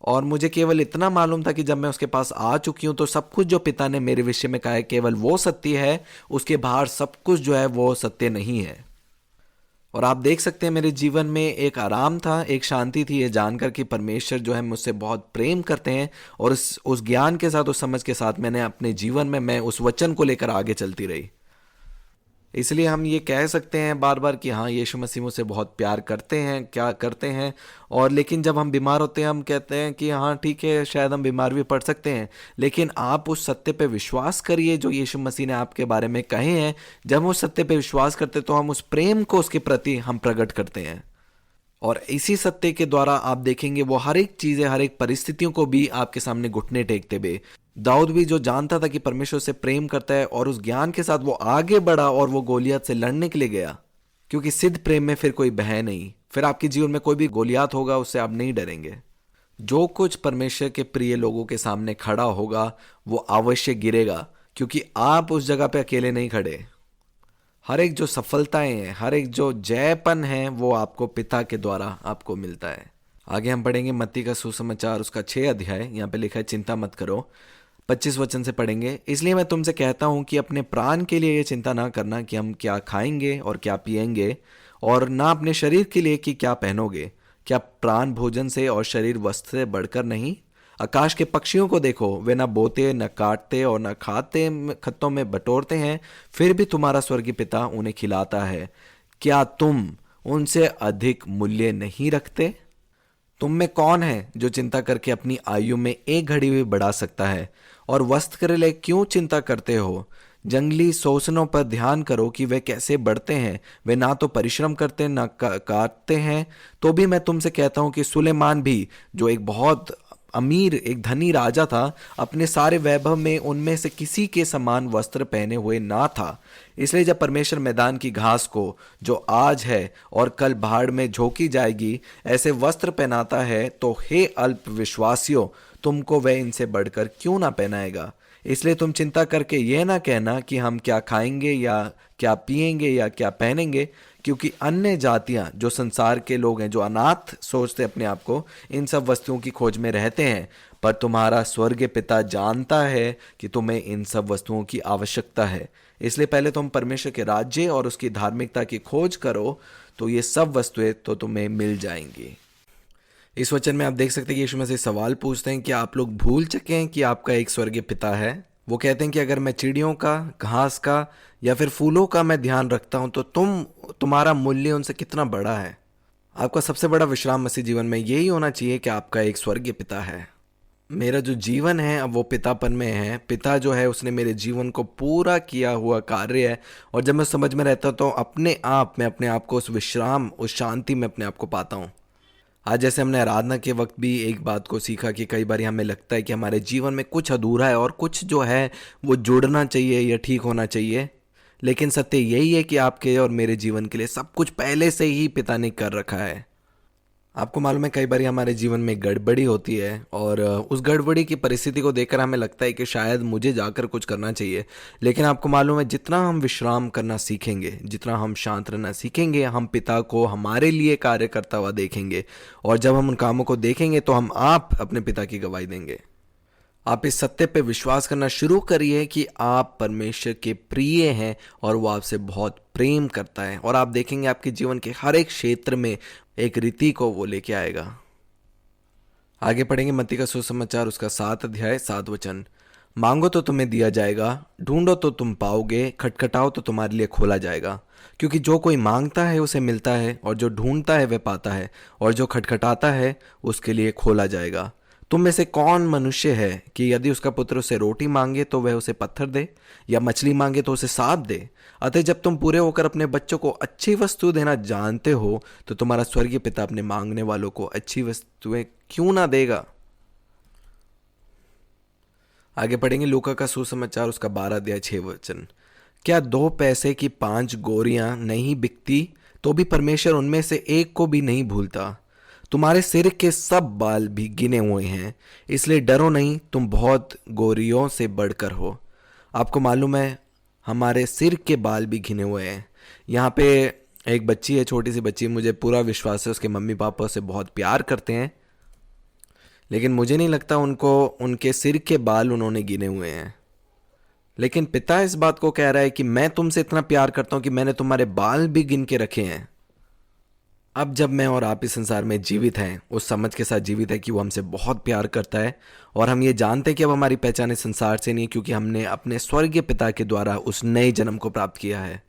और मुझे केवल इतना मालूम था कि जब मैं उसके पास आ चुकी हूं तो सब कुछ जो पिता ने मेरे विषय में कहा है केवल वो सत्य है, उसके बाहर सब कुछ जो है वो सत्य नहीं है। और आप देख सकते हैं मेरे जीवन में एक आराम था, एक शांति थी, ये जानकर कि परमेश्वर जो है मुझसे बहुत प्रेम करते हैं। और उस ज्ञान के साथ, उस समझ के साथ मैंने अपने जीवन में मैं उस वचन को लेकर आगे चलती रही। इसलिए हम ये कह सकते हैं बार बार कि हाँ, यीशु मसीह मुझसे बहुत प्यार करते हैं, क्या करते हैं। और लेकिन जब हम बीमार होते हैं हम कहते हैं कि हाँ ठीक है, शायद हम बीमार भी पड़ सकते हैं, लेकिन आप उस सत्य पे विश्वास करिए जो यीशु मसीह ने आपके बारे में कहे हैं। जब हम उस सत्य पे विश्वास करते हैं तो हम उस प्रेम को उसके प्रति हम प्रकट करते हैं। और इसी सत्य के द्वारा आप देखेंगे वो हर एक चीजें, हर एक परिस्थितियों को भी आपके सामने घुटने टेकते हुए। दाऊद भी जो जानता था कि परमेश्वर से प्रेम करता है और उस ज्ञान के साथ वो आगे बढ़ा और वो गोलियत से लड़ने के लिए गया। क्योंकि सिद्ध प्रेम में फिर कोई भय नहीं, फिर आपके जीवन में कोई भी गोलियात होगा उससे आप नहीं डरेंगे। जो कुछ परमेश्वर के प्रिय लोगों के सामने खड़ा होगा वो अवश्य गिरेगा, क्योंकि आप उस जगह पे अकेले नहीं खड़े। हर एक जो सफलताएं हैं, हर एक जो जयपन है वो आपको पिता के द्वारा आपको मिलता है। आगे हम पढ़ेंगे मत्ती का सुसमाचार, उसका 6 अध्याय। यहाँ पे लिखा है, चिंता मत करो। 25 वचन से पढ़ेंगे। इसलिए मैं तुमसे कहता हूँ कि अपने प्राण के लिए ये चिंता ना करना कि हम क्या खाएंगे और क्या पिएंगे, और ना अपने शरीर के लिए कि क्या पहनोगे। क्या प्राण भोजन से और शरीर वस्त्र से बढ़कर नहीं? आकाश के पक्षियों को देखो, वे न बोते, न काटते और न खाते खत्तों में बटोरते हैं, फिर भी तुम्हारा स्वर्गीय पिता उन्हें खिलाता है। क्या तुम उनसे अधिक मूल्य नहीं रखते? तुम में कौन है जो चिंता करके अपनी आयु में एक घड़ी भी बढ़ा सकता है? और वस्त्र के लिए क्यों चिंता करते हो? जंगली सोसनों पर ध्यान करो कि वे कैसे बढ़ते हैं। वे ना तो परिश्रम करते ना काटते हैं। तो भी मैं तुमसे कहता हूं कि सुलेमान भी, जो एक बहुत अमीर, एक धनी राजा था, अपने सारे वैभव में उनमें से किसी के समान वस्त्र पहने हुए ना था। इसलिए जब परमेश्वर मैदान की घास को, जो आज है और कल भाड़ में झोंकी जाएगी, ऐसे वस्त्र पहनाता है, तो हे अल्प विश्वासियों, तुमको वह इनसे बढ़कर क्यों ना पहनाएगा? इसलिए तुम चिंता करके यह ना कहना कि हम क्या खाएंगे या क्या पिएंगे या क्या पहनेंगे, क्योंकि अन्य जातियां, जो संसार के लोग हैं, जो अनाथ सोचते अपने आप को, इन सब वस्तुओं की खोज में रहते हैं। पर तुम्हारा स्वर्गीय पिता जानता है कि तुम्हें इन सब वस्तुओं की आवश्यकता है। इसलिए पहले तुम परमेश्वर के राज्य और उसकी धार्मिकता की खोज करो, तो ये सब वस्तुएं तो तुम्हें मिल जाएंगी। इस वचन में आप देख सकते हैं कि यीशु मसीह सवाल पूछते हैं कि आप लोग भूल चुके हैं कि आपका एक स्वर्गीय पिता है? वो कहते हैं कि अगर मैं चिड़ियों का, घास का या फिर फूलों का मैं ध्यान रखता हूं तो तुम्हारा मूल्य उनसे कितना बड़ा है। आपका सबसे बड़ा विश्राम मसीह जीवन में यही होना चाहिए कि आपका एक स्वर्गीय पिता है। मेरा जो जीवन है अब वो पितापन में है। पिता जो है उसने मेरे जीवन को पूरा किया हुआ कार्य है। और जब मैं समझ में रहता हूँ तो अपने आप को उस विश्राम, उस शांति में अपने आप को पाता हूँ। आज जैसे हमने आराधना के वक्त भी एक बात को सीखा कि कई बार हमें लगता है कि हमारे जीवन में कुछ अधूरा है और कुछ जो है वो जुड़ना चाहिए या ठीक होना चाहिए। लेकिन सत्य यही है कि आपके और मेरे जीवन के लिए सब कुछ पहले से ही पिता ने कर रखा है। आपको मालूम है कई बार हमारे जीवन में गड़बड़ी होती है और उस गड़बड़ी की परिस्थिति को देखकर हमें लगता है कि शायद मुझे जाकर कुछ करना चाहिए। लेकिन आपको मालूम है जितना हम विश्राम करना सीखेंगे, जितना हम शांत रहना सीखेंगे, हम पिता को हमारे लिए कार्य करता हुआ देखेंगे। और जब हम उन कामों को देखेंगे तो आप अपने पिता की गवाही देंगे। आप इस सत्य पे विश्वास करना शुरू करिए कि आप परमेश्वर के प्रिय हैं और वो आपसे बहुत प्रेम करता है। और आप देखेंगे आपके जीवन के हर एक क्षेत्र में एक रीति को वो लेके आएगा। आगे पढ़ेंगे मत्ती का सुसमाचार, उसका 7 अध्याय 7 वचन। मांगो तो तुम्हें दिया जाएगा, ढूंढो तो तुम पाओगे, खटखटाओ तो तुम्हारे लिए खोला जाएगा। क्योंकि जो कोई मांगता है उसे मिलता है, और जो ढूंढता है वह पाता है, और जो खटखटाता है उसके लिए खोला जाएगा। तुम में से कौन मनुष्य है कि यदि उसका पुत्र उसे रोटी मांगे तो वह उसे पत्थर दे, या मछली मांगे तो उसे सांप दे? अतः जब तुम पूरे होकर अपने बच्चों को अच्छी वस्तु देना जानते हो तो तुम्हारा स्वर्गीय पिता अपने मांगने वालों को अच्छी वस्तुएं क्यों ना देगा। आगे पढ़ेंगे लूका का सुसमाचार, उसका 12 अध्याय 6 वचन। क्या 2 पैसे की 5 गोरियां नहीं बिकती तो भी परमेश्वर उनमें से एक को भी नहीं भूलता? तुम्हारे सिर के सब बाल भी गिने हुए हैं, इसलिए डरो नहीं, तुम बहुत गोरियों से बढ़कर हो। आपको मालूम है हमारे सिर के बाल भी गिने हुए हैं। यहाँ पे एक बच्ची है, छोटी सी बच्ची, मुझे पूरा विश्वास है उसके मम्मी पापा उसे बहुत प्यार करते हैं। लेकिन मुझे नहीं लगता उनको उनके सिर के बाल उन्होंने गिने हुए हैं। लेकिन पिता इस बात को कह रहा है कि मैं तुमसे इतना प्यार करता हूं कि मैंने तुम्हारे बाल भी गिन के रखे हैं। अब जब मैं और आप इस संसार में जीवित हैं, उस समझ के साथ जीवित है कि वो हमसे बहुत प्यार करता है। और हम ये जानते हैं कि अब हमारी पहचान इस संसार से नहीं, क्योंकि हमने अपने स्वर्गीय पिता के द्वारा उस नए जन्म को प्राप्त किया है।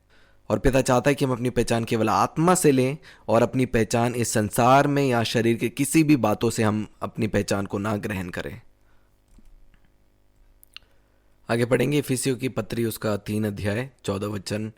और पिता चाहता है कि हम अपनी पहचान केवल आत्मा से लें, और अपनी पहचान इस संसार में या शरीर के किसी भी बातों से हम अपनी पहचान को ना ग्रहण करें। आगे पढ़ेंगे इफिसियों की पत्री, उसका 3 अध्याय 14 वचन।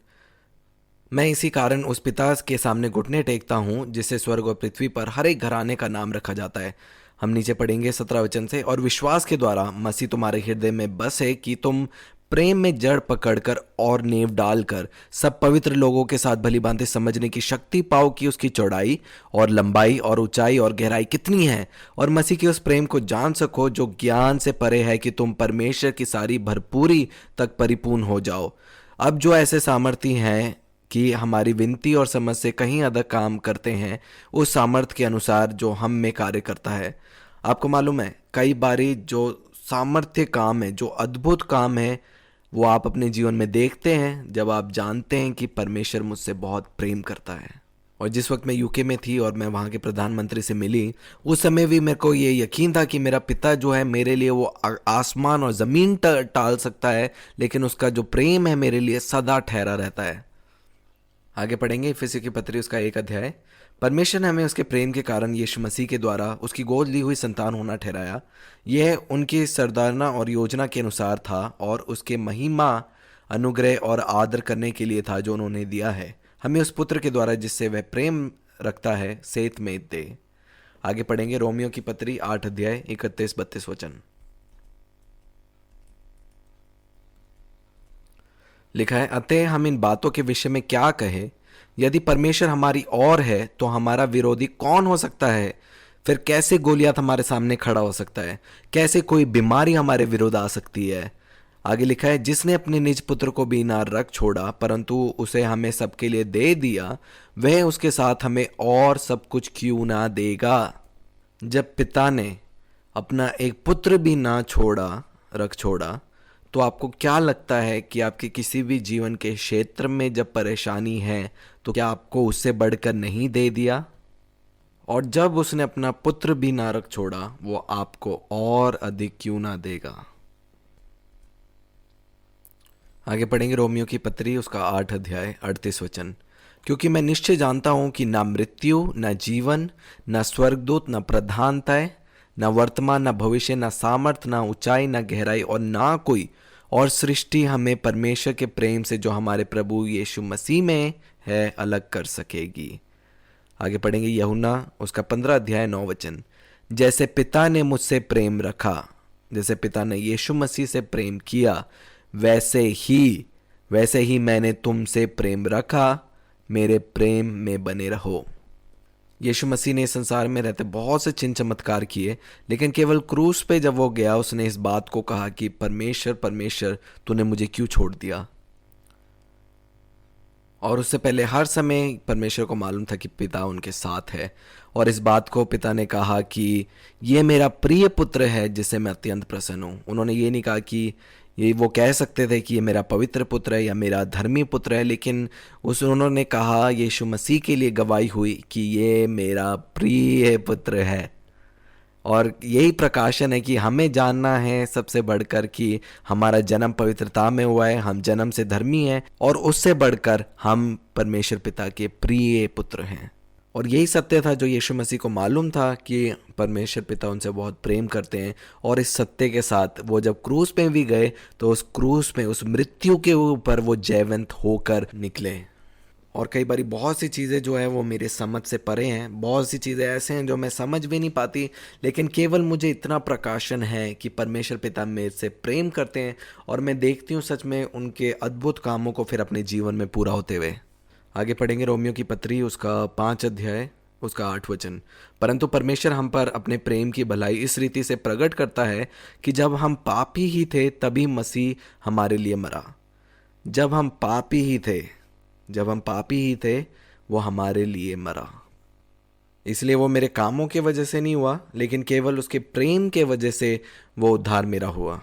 मैं इसी कारण उस पिता के सामने घुटने टेकता हूँ जिससे स्वर्ग और पृथ्वी पर हर एक घराने का नाम रखा जाता है। हम नीचे पढ़ेंगे 17 वचन से। और विश्वास के द्वारा मसीह तुम्हारे हृदय में बसे कि तुम प्रेम में जड़ पकड़कर और नींव डालकर सब पवित्र लोगों के साथ भली भांति समझने की शक्ति पाओ कि उसकी चौड़ाई और लंबाई और ऊंचाई और गहराई कितनी है, और मसीह के उस प्रेम को जान सको जो ज्ञान से परे है, कि तुम परमेश्वर की सारी भरपूरी तक परिपूर्ण हो जाओ। अब जो ऐसे सामर्थ्य हैं कि हमारी विनती और समझ से कहीं अधिक काम करते हैं, उस सामर्थ्य के अनुसार जो हम में कार्य करता है। आपको मालूम है कई बारी जो सामर्थ्य काम है, जो अद्भुत काम है, वो आप अपने जीवन में देखते हैं जब आप जानते हैं कि परमेश्वर मुझसे बहुत प्रेम करता है। और जिस वक्त मैं यूके में थी और मैं वहाँ के प्रधानमंत्री से मिली, उस समय भी मेरे को ये यकीन था कि मेरा पिता जो है मेरे लिए वो आसमान और ज़मीन टाल सकता है, लेकिन उसका जो प्रेम है मेरे लिए सदा ठहरा रहता है। आगे पढ़ेंगे इफिसियों की पत्री, उसका 1 अध्याय। परमेश्वर ने हमें उसके प्रेम के कारण यीशु मसीह के द्वारा उसकी गोद ली हुई संतान होना ठहराया। यह उनकी सरदारना और योजना के अनुसार था और उसके महिमा, अनुग्रह और आदर करने के लिए था जो उन्होंने दिया है हमें उस पुत्र के द्वारा जिससे वह प्रेम रखता है सेत में दे। आगे पढ़ेंगे रोमियो की पत्री 8 अध्याय 31-32 वचन। लिखा है, अतः हम इन बातों के विषय में क्या कहें? यदि परमेश्वर हमारी ओर है तो हमारा विरोधी कौन हो सकता है? फिर कैसे गोलियत हमारे सामने खड़ा हो सकता है? कैसे कोई बीमारी हमारे विरुद्ध आ सकती है? आगे लिखा है, जिसने अपने निज पुत्र को भी ना रख छोड़ा परंतु उसे हमें सबके लिए दे दिया, वह उसके साथ हमें और सब कुछ क्यों ना देगा? जब पिता ने अपना एक पुत्र भी ना रख छोड़ा, तो आपको क्या लगता है कि आपके किसी भी जीवन के क्षेत्र में जब परेशानी है तो क्या आपको उससे बढ़कर नहीं दे दिया? और जब उसने अपना पुत्र भी ना रख छोड़ा, वो आपको और अधिक क्यों ना देगा? आगे पढ़ेंगे रोमियो की पत्री उसका 8 अध्याय 38 वचन। क्योंकि मैं निश्चय जानता हूँ कि ना मृत्यु न जीवन न स्वर्गदूत न प्रधानताएं न वर्तमान न भविष्य न सामर्थ न ऊंचाई न गहराई और ना कोई और सृष्टि हमें परमेश्वर के प्रेम से जो हमारे प्रभु यीशु मसीह में है अलग कर सकेगी। आगे पढ़ेंगे यूहन्ना उसका 15 अध्याय 9 वचन। जैसे पिता ने मुझसे प्रेम रखा, जैसे पिता ने यीशु मसीह से प्रेम किया, वैसे ही मैंने तुमसे प्रेम रखा, मेरे प्रेम में बने रहो। यीशु मसीह ने इस संसार में रहते बहुत से चिन्ह चमत्कार किए, लेकिन केवल क्रूस पे जब वो गया उसने इस बात को कहा कि परमेश्वर परमेश्वर तूने मुझे क्यों छोड़ दिया। और उससे पहले हर समय परमेश्वर को मालूम था कि पिता उनके साथ है, और इस बात को पिता ने कहा कि ये मेरा प्रिय पुत्र है जिससे मैं अत्यंत प्रसन्न हूँ। उन्होंने ये नहीं कहा कि ये, वो कह सकते थे कि ये मेरा पवित्र पुत्र है या मेरा धर्मी पुत्र है, लेकिन उन्होंने कहा, यीशु मसीह के लिए गवाही हुई कि ये मेरा प्रिय पुत्र है। और यही प्रकाशन है कि हमें जानना है सबसे बढ़कर कि हमारा जन्म पवित्रता में हुआ है, हम जन्म से धर्मी हैं, और उससे बढ़कर हम परमेश्वर पिता के प्रिय पुत्र हैं। और यही सत्य था जो यीशु मसीह को मालूम था कि परमेश्वर पिता उनसे बहुत प्रेम करते हैं। और इस सत्य के साथ वो जब क्रूस पे भी गए तो उस क्रूस में उस मृत्यु के ऊपर वो जयवंत होकर निकले। और कई बार बहुत सी चीज़ें जो है वो मेरे समझ से परे हैं, बहुत सी चीज़ें ऐसे हैं जो मैं समझ भी नहीं पाती, लेकिन केवल मुझे इतना प्रकाशन है कि परमेश्वर पिता मेरे से प्रेम करते हैं, और मैं देखती हूँ सच में उनके अद्भुत कामों को फिर अपने जीवन में पूरा होते हुए। आगे पढ़ेंगे रोमियो की पत्री उसका 5 अध्याय उसका 8 वचन। परंतु परमेश्वर हम पर अपने प्रेम की भलाई इस रीति से प्रकट करता है कि जब हम पापी ही थे तभी मसीह हमारे लिए मरा। जब हम पापी ही थे वो हमारे लिए मरा। इसलिए वो मेरे कामों के वजह से नहीं हुआ, लेकिन केवल उसके प्रेम के वजह से वो उद्धार मेरा हुआ।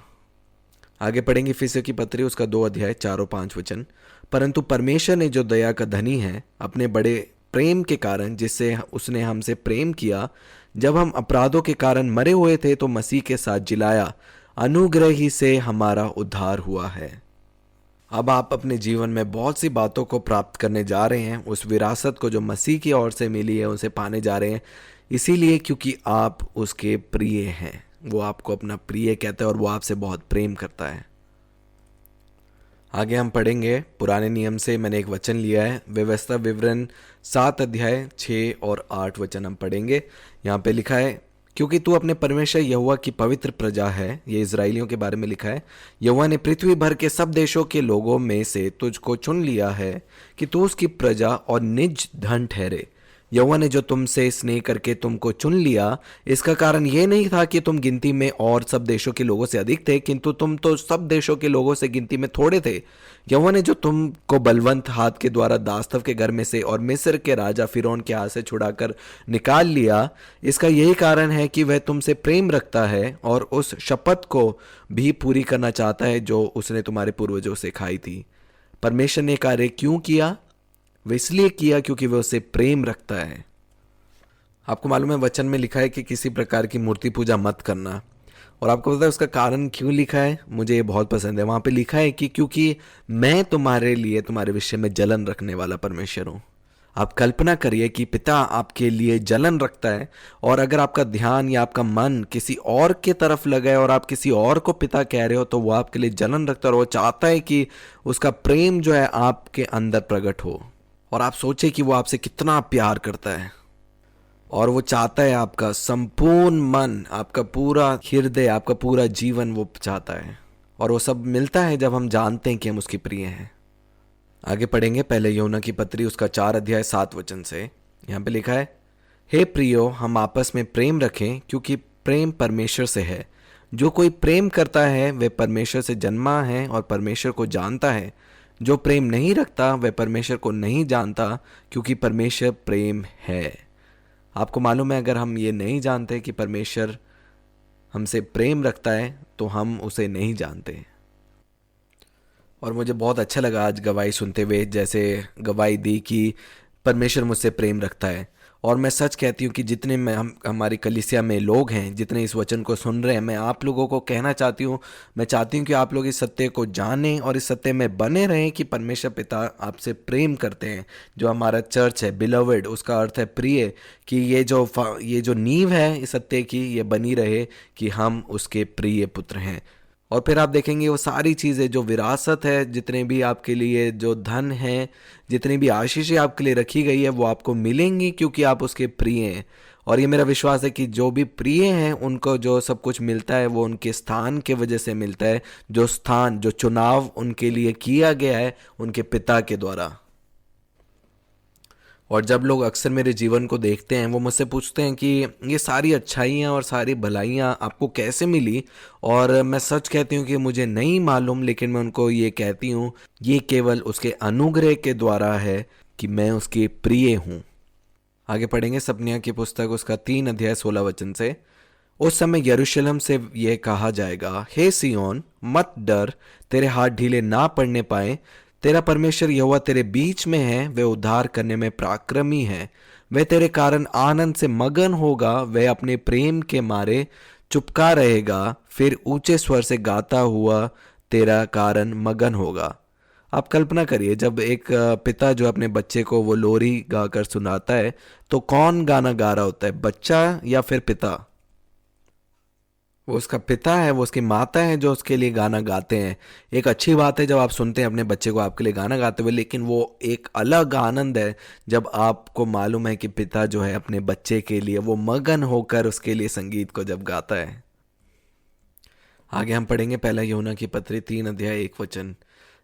आगे पढ़ेंगे इफिसियों की पत्री उसका 2 अध्याय 4 और 5 वचन। परंतु परमेश्वर ने जो दया का धनी है अपने बड़े प्रेम के कारण जिससे उसने हमसे प्रेम किया, जब हम अपराधों के कारण मरे हुए थे तो मसीह के साथ जिलाया, अनुग्रह ही से हमारा उद्धार हुआ है। अब आप अपने जीवन में बहुत सी बातों को प्राप्त करने जा रहे हैं, उस विरासत को जो मसीह की ओर से मिली है उसे पाने जा रहे हैं, इसीलिए क्योंकि आप उसके प्रिय हैं। वो आपको अपना प्रिय कहता है और वो आपसे बहुत प्रेम करता है। आगे हम पढ़ेंगे पुराने नियम से मैंने एक वचन लिया है, व्यवस्था विवरण 7 अध्याय 6 और 8 वचन हम पढ़ेंगे। यहाँ पे लिखा है, क्योंकि तू अपने परमेश्वर यहोवा की पवित्र प्रजा है। ये इजराइलियों के बारे में लिखा है। यहोवा ने पृथ्वी भर के सब देशों के लोगों में से तुझको चुन लिया है कि तू उसकी प्रजा और निज धन ठहरे। यहोवा ने जो तुमसे स्नेह करके तुमको चुन लिया, इसका कारण यह नहीं था कि तुम गिनती में और सब देशों के लोगों से अधिक थे, किंतु तुम तो सब देशों के लोगों से गिनती में थोड़े थे। यहोवा ने जो तुमको बलवंत हाथ के द्वारा दास्तव के घर में से और मिस्र के राजा फिरौन के हाथ से छुड़ाकर निकाल लिया, इसका यही कारण है कि वह तुमसे प्रेम रखता है और उस शपथ को भी पूरी करना चाहता है जो उसने तुम्हारे पूर्वजों से खाई थी। परमेश्वर ने कार्य क्यों किया? वह इसलिए किया क्योंकि वह उससे प्रेम रखता है। आपको मालूम है वचन में लिखा है कि किसी प्रकार की मूर्ति पूजा मत करना, और आपको पता है उसका कारण क्यों लिखा है? मुझे ये बहुत पसंद है। वहां पे लिखा है कि क्योंकि मैं तुम्हारे लिए तुम्हारे विषय में जलन रखने वाला परमेश्वर हूं। आप कल्पना करिए कि पिता आपके लिए जलन रखता है, और अगर आपका ध्यान या आपका मन किसी और के तरफ लगा है और आप किसी और को पिता कह रहे हो, तो वो आपके लिए जलन रखता है और वो चाहता है कि उसका प्रेम जो है आपके अंदर प्रकट हो, और आप सोचे कि वो आपसे कितना प्यार करता है, और वो चाहता है आपका संपूर्ण मन, आपका पूरा हृदय, आपका पूरा जीवन वो चाहता है। और वो सब मिलता है जब हम जानते हैं कि हम उसके प्रिय हैं। आगे पढ़ेंगे पहले यूहन्ना की पत्री उसका 4 अध्याय 7 वचन से। यहाँ पे लिखा है, हे प्रियो, हम आपस में प्रेम रखें क्योंकि प्रेम परमेश्वर से है। जो कोई प्रेम करता है वह परमेश्वर से जन्मा है और परमेश्वर को जानता है। जो प्रेम नहीं रखता वह परमेश्वर को नहीं जानता, क्योंकि परमेश्वर प्रेम है। आपको मालूम है, अगर हम ये नहीं जानते कि परमेश्वर हमसे प्रेम रखता है तो हम उसे नहीं जानते। और मुझे बहुत अच्छा लगा आज गवाही सुनते हुए, जैसे गवाही दी कि परमेश्वर मुझसे प्रेम रखता है। और मैं सच कहती हूँ कि जितने हमारी कलीसिया में लोग हैं, जितने इस वचन को सुन रहे हैं, मैं आप लोगों को कहना चाहती हूँ, मैं चाहती हूँ कि आप लोग इस सत्य को जानें और इस सत्य में बने रहें कि परमेश्वर पिता आपसे प्रेम करते हैं। जो हमारा चर्च है बिलोवेड, उसका अर्थ है प्रिय, कि ये जो नींव है इस सत्य की, ये बनी रहे कि हम उसके प्रिय पुत्र हैं। और फिर आप देखेंगे वो सारी चीज़ें जो विरासत है, जितने भी आपके लिए जो धन है, जितनी भी आशीषें आपके लिए रखी गई है, वो आपको मिलेंगी क्योंकि आप उसके प्रिय हैं। और ये मेरा विश्वास है कि जो भी प्रिय हैं उनको जो सब कुछ मिलता है वो उनके स्थान के वजह से मिलता है, जो स्थान, जो चुनाव उनके लिए किया गया है उनके पिता के द्वारा। और जब लोग अक्सर मेरे जीवन को देखते हैं, वो मुझसे पूछते हैं कि ये सारी अच्छाइयाँ और सारी भलाइयाँ आपको कैसे मिली, और मैं सच कहती हूँ कि मुझे नहीं मालूम, लेकिन मैं उनको ये कहती हूँ, ये केवल उसके अनुग्रह के द्वारा है कि मैं उसके प्रिय हूँ। आगे पढ़ेंगे सपनिया की पुस्तक, उसका 3 अध्याय 16 वचन से। उस समय यरूशलेम से यह कहा जाएगा, हे सियोन मत डर, तेरे हाथ ढीले ना पड़ने पाए, तेरा परमेश्वर यहोवा तेरे बीच में है, वह उद्धार करने में पराक्रमी है, वह तेरे कारण आनंद से मगन होगा, वह अपने प्रेम के मारे चुपका रहेगा, फिर ऊंचे स्वर से गाता हुआ तेरा कारण मगन होगा। आप कल्पना करिए, जब एक पिता जो अपने बच्चे को वो लोरी गाकर सुनाता है, तो कौन गाना गा रहा होता है, बच्चा या फिर पिता? वो उसका पिता है, वो उसकी माता है जो उसके लिए गाना गाते हैं। एक अच्छी बात है जब आप सुनते हैं अपने बच्चे को आपके लिए गाना गाते हुए, लेकिन वो एक अलग आनंद है जब आपको मालूम है कि पिता जो है अपने बच्चे के लिए वो मगन होकर उसके लिए संगीत को जब गाता है। आगे हम पढ़ेंगे पहला यूहन्ना की पत्री 3 अध्याय 1 वचन।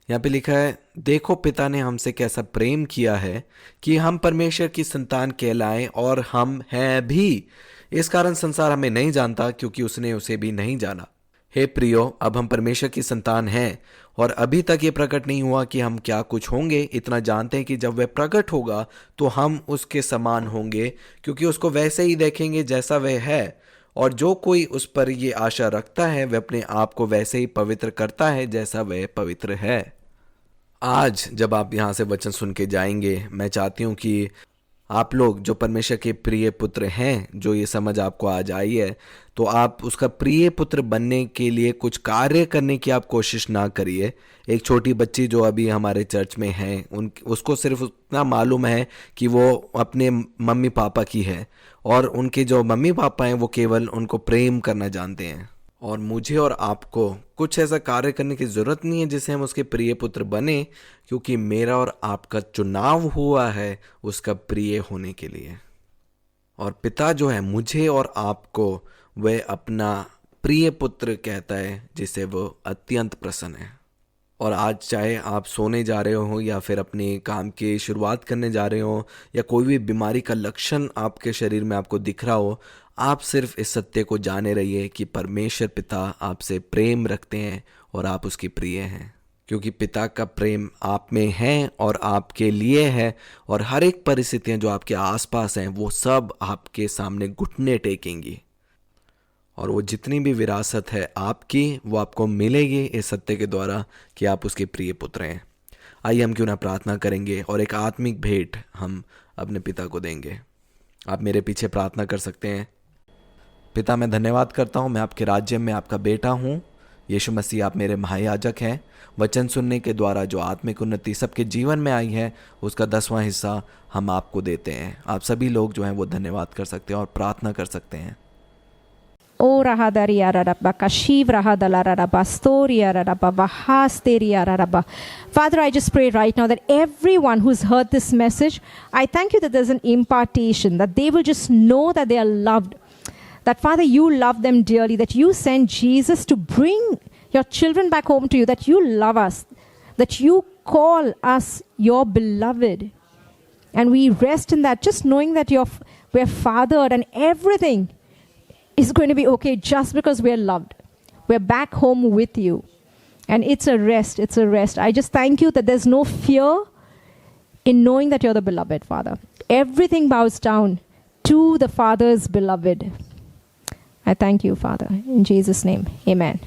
यहाँ पे लिखा है, देखो पिता ने हमसे कैसा प्रेम किया है कि हम परमेश्वर की संतान कहलाएं, और हम हैं भी। इस कारण संसार हमें नहीं जानता क्योंकि उसने उसे भी नहीं जाना। हे प्रियो, अब हम परमेश्वर की संतान हैं, और अभी तक ये प्रकट नहीं हुआ कि हम क्या कुछ होंगे। इतना जानते हैं कि जब वह प्रकट होगा तो हम उसके समान होंगे, क्योंकि उसको वैसे ही देखेंगे जैसा वह है। और जो कोई उस पर ये आशा रखता है वह अपने आप को वैसे ही पवित्र करता है जैसा वह पवित्र है। आज जब आप यहाँ से वचन सुन के जाएंगे, मैं चाहती हूँ कि आप लोग जो परमेश्वर के प्रिय पुत्र हैं, जो ये समझ आपको आज आई है, तो आप उसका प्रिय पुत्र बनने के लिए कुछ कार्य करने की आप कोशिश ना करिए। एक छोटी बच्ची जो अभी हमारे चर्च में है, उसको सिर्फ उतना मालूम है कि वो अपने मम्मी पापा की है, और उनके जो मम्मी पापा हैं वो केवल उनको प्रेम करना जानते हैं। और मुझे और आपको कुछ ऐसा कार्य करने की ज़रूरत नहीं है जिससे हम उसके प्रिय पुत्र बने, क्योंकि मेरा और आपका चुनाव हुआ है उसका प्रिय होने के लिए। और पिता जो है मुझे और आपको वह अपना प्रिय पुत्र कहता है जिसे वो अत्यंत प्रसन्न है। और आज चाहे आप सोने जा रहे हो या फिर अपने काम की शुरुआत करने जा रहे हो, या कोई भी बीमारी का लक्षण आपके शरीर में आपको दिख रहा हो, आप सिर्फ इस सत्य को जाने रहिए कि परमेश्वर पिता आपसे प्रेम रखते हैं और आप उसकी प्रिय हैं, क्योंकि पिता का प्रेम आप में है और आपके लिए है। और हर एक परिस्थितियां जो आपके आसपास हैं वो सब आपके सामने घुटने टेकेंगी, और वो जितनी भी विरासत है आपकी वो आपको मिलेगी इस सत्य के द्वारा कि आप उसके प्रिय पुत्र हैं। आइए हम क्यों ना प्रार्थना करेंगे और एक आत्मिक भेंट हम अपने पिता को देंगे। आप मेरे पीछे प्रार्थना कर सकते हैं। पिता, मैं धन्यवाद करता हूँ, मैं आपके राज्य में आपका बेटा हूँ। यीशु मसीह, आप मेरे महायाजक हैं। वचन सुनने के द्वारा जो आत्मिक उन्नति सबके जीवन में आई है उसका 10वां हिस्सा हम आपको देते हैं। आप सभी लोग जो हैं वो धन्यवाद कर सकते हैं और प्रार्थना कर सकते हैं। O rahadaria raraba kashiv rahadalaraba storia raraba vahasteria raraba. Father, I just pray right now that everyone who's heard this message, I thank you that there's an impartation, that they will just know that they are loved. That Father, you love them dearly, that you sent Jesus to bring your children back home to you, that you love us, that you call us your beloved. And we rest in that, just knowing that we're fathered and everything is going to be okay just because we're loved. We're back home with you. And it's a rest. It's a rest. I just thank you that there's no fear in knowing that you're the beloved, Father. Everything bows down to the Father's beloved. I thank you, Father. In Jesus' name, amen.